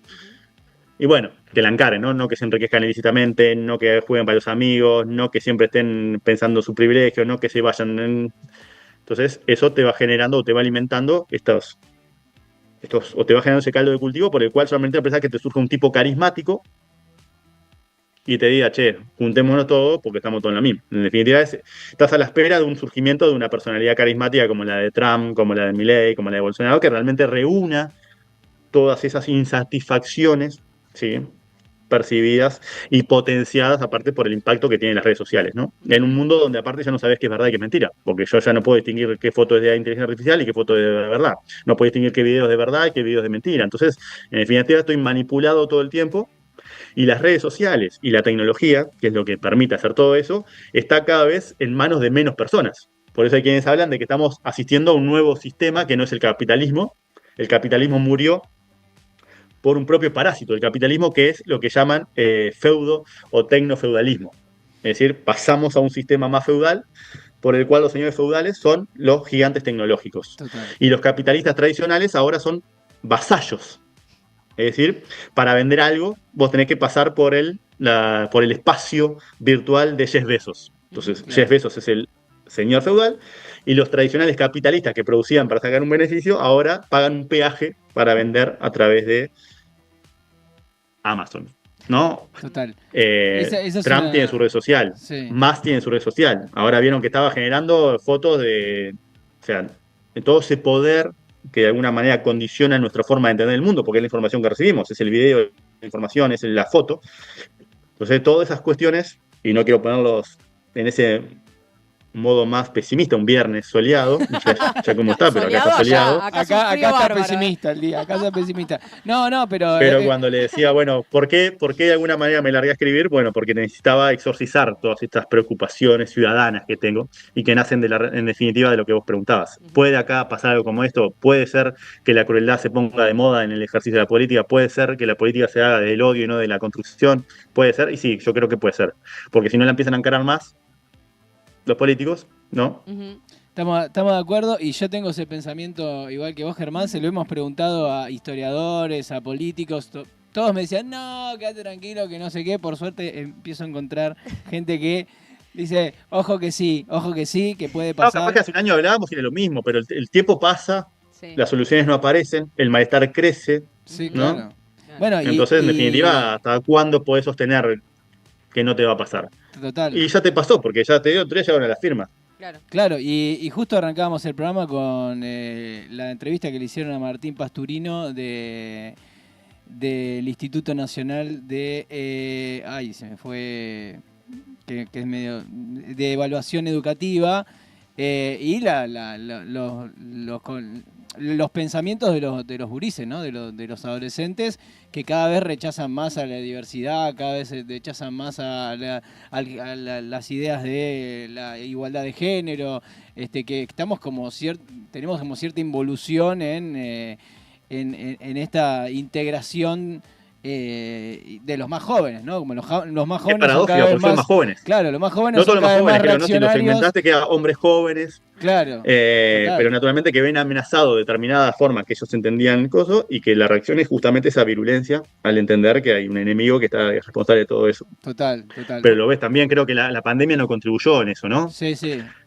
Y bueno, que la encaren, ¿no? No que se enriquezcan ilícitamente, no que jueguen para los amigos, no que siempre estén pensando su privilegio, no que se vayan. Entonces, eso te va generando o te va alimentando o te va generando ese caldo de cultivo por el cual solamente pensás que te surge un tipo carismático y te diga, che, juntémonos todos porque estamos todos en la misma. En definitiva, estás a la espera de un surgimiento de una personalidad carismática como la de Trump, como la de Milei, como la de Bolsonaro, que realmente reúna todas esas insatisfacciones, ¿sí? Percibidas y potenciadas aparte por el impacto que tienen las redes sociales, ¿no? En un mundo donde aparte ya no sabes qué es verdad y qué es mentira, porque yo ya no puedo distinguir qué foto es de inteligencia artificial y qué foto es de verdad. No puedo distinguir qué video es de verdad y qué video es de mentira. Entonces, en definitiva, estoy manipulado todo el tiempo. Y las redes sociales y la tecnología, que es lo que permite hacer todo eso, está cada vez en manos de menos personas. Por eso hay quienes hablan de que estamos asistiendo a un nuevo sistema que no es el capitalismo. El capitalismo murió por un propio parásito, el capitalismo, que es lo que llaman feudo o tecnofeudalismo. Es decir, pasamos a un sistema más feudal por el cual los señores feudales son los gigantes tecnológicos. Total. Y los capitalistas tradicionales ahora son vasallos. Es decir, para vender algo, vos tenés que pasar por el espacio virtual de Jeff Bezos. Entonces, claro. Jeff Bezos es el señor feudal y los tradicionales capitalistas que producían para sacar un beneficio, ahora pagan un peaje para vender a través de Amazon, ¿no? Total. Trump tiene su red social, sí. Musk tiene su red social. Ahora vieron que estaba generando fotos de todo ese poder que de alguna manera condiciona nuestra forma de entender el mundo, porque es la información que recibimos, es el video, la información, es la foto. Entonces, todas esas cuestiones, y no quiero ponerlos en ese modo más pesimista, un viernes soleado, ya como está, pero acá está Soleado soleado. allá. Acá hace un Acá frío está bárbaro, pesimista el día, acá está pesimista. No, pero... Pero cuando le decía, bueno, por qué de alguna manera me largué a escribir? Bueno, porque necesitaba exorcizar todas estas preocupaciones ciudadanas que tengo y que nacen en definitiva de lo que vos preguntabas. ¿Puede acá pasar algo como esto? ¿Puede ser que la crueldad se ponga de moda en el ejercicio de la política? ¿Puede ser que la política se haga del odio y no de la construcción? ¿Puede ser? Y sí, yo creo que puede ser. Porque si no la empiezan a encarar más los políticos, ¿no? Ujú. Estamos de acuerdo y yo tengo ese pensamiento igual que vos, Germán. Se lo hemos preguntado a historiadores, a políticos. Todos me decían, no, quédate tranquilo, que no sé qué. Por suerte empiezo a encontrar gente que dice, ojo que sí, que puede No, capaz pasar. que hace un año hablábamos y era lo mismo, pero el tiempo pasa, Sí. las soluciones no aparecen, el malestar crece, Sí, ¿no? claro. Bueno, Entonces, en definitiva, ¿hasta cuándo podés sostener que no te va a pasar? Total. Y ya te pasó, porque ya te dio 3 llegaron a la firma. Claro. Claro, y justo arrancábamos el programa con la entrevista que le hicieron a Martín Pasturino del Instituto Nacional de... se me fue... Que es medio... de evaluación educativa y los pensamientos de los gurises, ¿no? De los adolescentes que cada vez rechazan más a la diversidad, cada vez rechazan más a las ideas de la igualdad de género, que estamos tenemos como cierta involución en esta integración de los más jóvenes, ¿no? Como los más Es jóvenes son paradójico, cada vez porque son más jóvenes. Claro, los más jóvenes No son todos los cada más vez más jóvenes, creo, ¿no? Si los reaccionarios. segmentaste, queda hombres jóvenes, Claro. Total. pero naturalmente que ven amenazado de determinadas formas que ellos entendían cosas y que la reacción es justamente esa virulencia al entender que hay un enemigo que está responsable de todo eso. Total. Pero lo ves también, creo que la pandemia no contribuyó en eso, ¿no? Sí.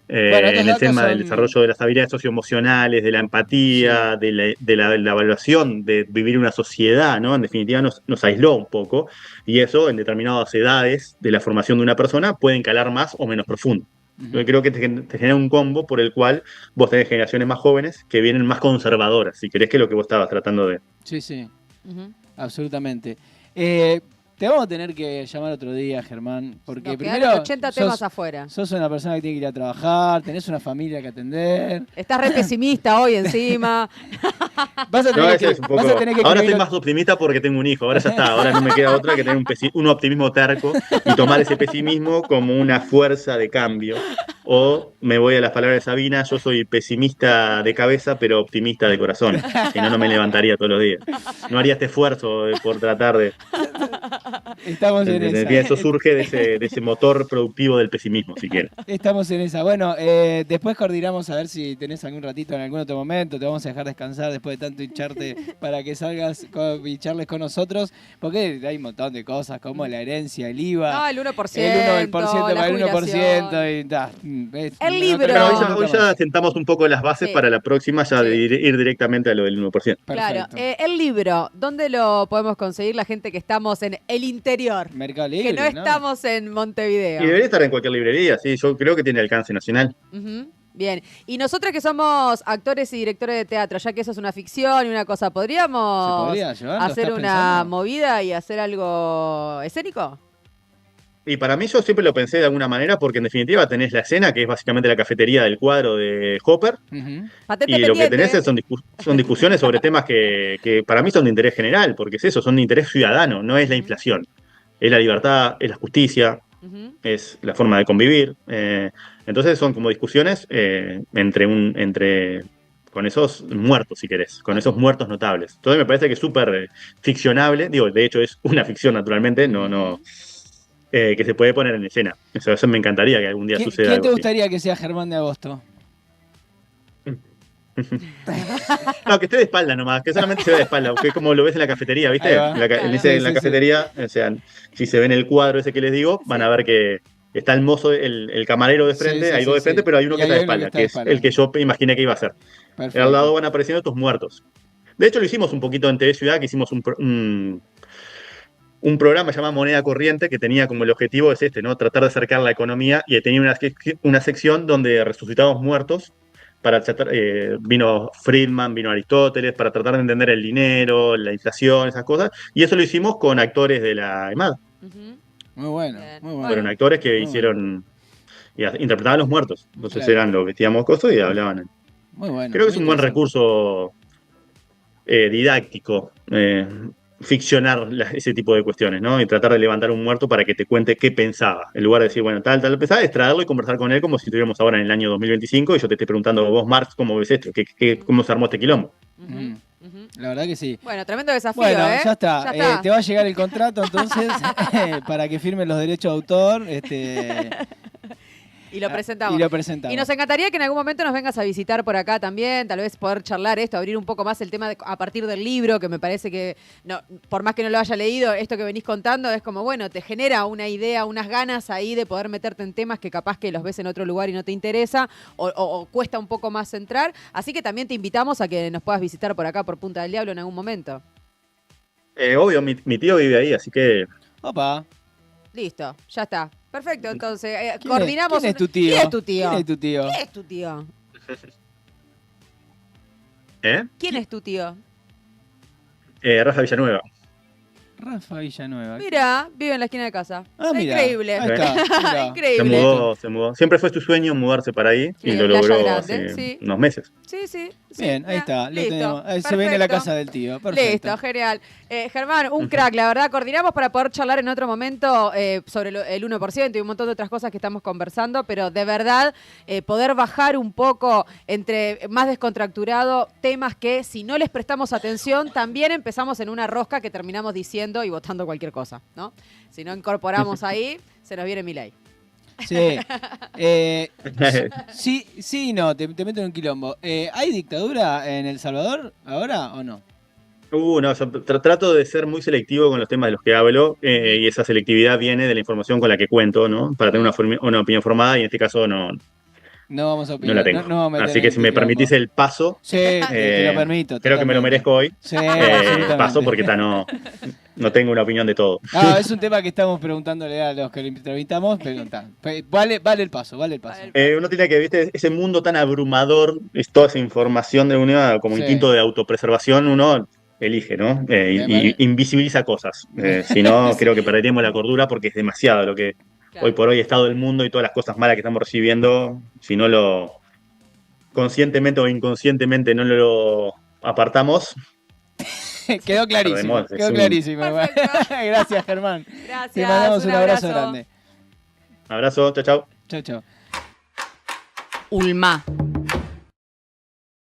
Bueno, estos En el datos tema del son... desarrollo de las habilidades socioemocionales, de la empatía, Sí. de la evaluación de vivir una sociedad, ¿no? En definitiva nos aisló un poco y eso en determinadas edades de la formación de una persona pueden calar más o menos profundo. Yo creo que te genera un combo por el cual vos tenés generaciones más jóvenes que vienen más conservadoras, si querés, que lo que vos estabas tratando de... Sí, Ujú. absolutamente. Te vamos a tener que llamar otro día, Germán, porque Nos primero quedaron 80 temas afuera. sos una persona que tiene que ir a trabajar, tenés una familia que atender. Estás re pesimista hoy encima. Vas a No, tener ese que, es un poco... vas a tener que Ahora escribir estoy más optimista porque tengo un hijo, ahora ya está, ahora no me queda otra que tener un optimismo terco y tomar ese pesimismo como una fuerza de cambio. O me voy a las palabras de Sabina, yo soy pesimista de cabeza, pero optimista de corazón. Si no, no me levantaría todos los días. No haría este esfuerzo por tratar de... Estamos en esa. Eso surge de ese motor productivo del pesimismo, si quieres. Estamos en esa. Bueno, después coordinamos a ver si tenés algún ratito en algún otro momento. Te vamos a dejar descansar después de tanto hincharte para que salgas y charles con nosotros. Porque hay un montón de cosas como la herencia, el IVA. No, el 1%. El 1% la para el 1%. jubilación. Y, ta, El libro. Pero hoy ya sentamos un poco las bases Sí. para la próxima, ya Sí. de ir directamente a lo del 1%. Claro, Perfecto. el libro, ¿dónde lo podemos conseguir la gente que estamos en el interior? Mercado Libre, Que no estamos en Montevideo. Y debería estar en cualquier librería, sí, yo creo que tiene alcance nacional. Ujú. Bien, y nosotros que somos actores y directores de teatro, ya que eso es una ficción y una cosa, ¿Se ¿podríamos podría llevar? ¿Lo hacer estás una pensando? movida y hacer algo escénico? Y para mí yo siempre lo pensé de alguna manera porque en definitiva tenés la escena, que es básicamente la cafetería del cuadro de Hopper, Ujú. Patente y lo que pendiente. tenés son discusiones sobre temas que para mí son de interés general, porque es eso, son de interés ciudadano, no es la inflación. Es la libertad, es la justicia, Ujú. es la forma de convivir. Entonces son como discusiones con esos muertos, si querés, con esos muertos notables. Entonces me parece que es súper ficcionable, digo, de hecho es una ficción naturalmente, que se puede poner en escena. Eso me encantaría que algún día suceda ¿Quién algo te así. gustaría que sea Germán de Agosto? No, que esté de espalda nomás, que solamente se vea de espalda, que es como lo ves en la cafetería, ¿viste? Ahí va. En Sí, la sí, cafetería, o sea, si se ve en el cuadro ese que les digo, van a ver que está el mozo, el camarero de frente, Sí, hay dos de frente, sí. pero hay uno Y que está hay de uno que espalda, está que de es espalda. el que yo imaginé que iba a ser. Perfecto. Al lado van apareciendo estos muertos. De hecho, lo hicimos un poquito en TV Ciudad, que hicimos un programa llamado Moneda Corriente que tenía como el objetivo es este, ¿no? Tratar de acercar la economía y tenía una sección donde resucitábamos muertos. Vino Friedman, vino Aristóteles, para tratar de entender el dinero, la inflación, esas cosas. Y eso lo hicimos con actores de la EMAD. Ujú. Muy bueno, Bien. muy bueno. Fueron actores que Muy hicieron y interpretaban los muertos. Entonces Claro. eran los vestíamos cosas y hablaban. Muy bueno. Creo que es muy un buen interesante. recurso didáctico, ficcionar ese tipo de cuestiones, ¿no? Y tratar de levantar un muerto para que te cuente qué pensaba. En lugar de decir, bueno, tal pensaba, es traerlo y conversar con él como si estuviéramos ahora en el año 2025 y yo te esté preguntando, vos, Marx, ¿cómo ves esto? ¿Cómo se armó este quilombo? Ujú, Mm. ujú. La verdad que sí. Bueno, tremendo desafío, Bueno, ¿eh? ya está. Ya está. Te va a llegar el contrato entonces para que firmen los derechos de autor. Y lo presentamos. Y lo presentamos. Y nos encantaría que en algún momento nos vengas a visitar por acá también, tal vez poder charlar esto, abrir un poco más el tema a partir del libro, que me parece que, no, por más que no lo haya leído, esto que venís contando es como, bueno, te genera una idea, unas ganas ahí de poder meterte en temas que capaz que los ves en otro lugar y no te interesa, o cuesta un poco más entrar. Así que también te invitamos a que nos puedas visitar por acá, por Punta del Diablo, en algún momento. Obvio, mi tío vive ahí, así que Opa. Listo, ya está. Perfecto, entonces, ¿Quién coordinamos... ¿Quién es tu tío? ¿Quién es tu tío? ¿Quién es tu tío? ¿Quién es tu tío? ¿eh? ¿Quién es tu tío? Rafa Villanueva. Rafa Villanueva. Mira, vive en la esquina de casa. Ah, mira. Increíble. Ahí está, mira. Increíble. Se mudó. Siempre fue su sueño mudarse para ahí Sí, y lo en Playa logró Grande, hace sí. unos meses. Sí, sí. sí, Bien, ahí mira, está. Lo listo. tenemos. Se viene la Perfecto. casa del tío. Perfecto. Listo, genial. Germán, un crack, la verdad. Coordinamos para poder charlar en otro momento sobre el 1% y un montón de otras cosas que estamos conversando, pero de verdad poder bajar un poco entre más descontracturado temas que si no les prestamos atención también empezamos en una rosca que terminamos diciendo y votando cualquier cosa, ¿no? Si no incorporamos ahí, se nos viene Milei. Sí. Sí, sí y no, te meto en un quilombo. ¿Hay dictadura en El Salvador ahora o no? No, yo trato de ser muy selectivo con los temas de los que hablo y esa selectividad viene de la información con la que cuento, ¿no? Para tener una opinión formada y en este caso No vamos a no opinar. la tengo. No vamos a meter Así en que si tu me quilombo. permitís el paso, Sí, te lo permito. creo que me lo totalmente. merezco hoy. Sí, absolutamente. Paso porque no tengo una opinión de todo. Ah, es un tema que estamos preguntándole a los que lo entrevistamos, pero está. Vale el paso, vale el paso. Uno tiene que, viste, ese mundo tan abrumador, es toda esa información de una, como Sí. instinto de autopreservación, uno elige, ¿no? Y invisibiliza cosas. Si no, creo que perderíamos la cordura porque es demasiado lo que Claro. hoy por hoy estado del mundo y todas las cosas malas que estamos recibiendo, si no lo conscientemente o inconscientemente no lo apartamos. Quedó clarísimo. Perdemos, Quedó clarísimo. Perfecto. Gracias, Germán. Gracias. Te mandamos un abrazo grande. Abrazo, chao, chao. Chau, chau. Ulma.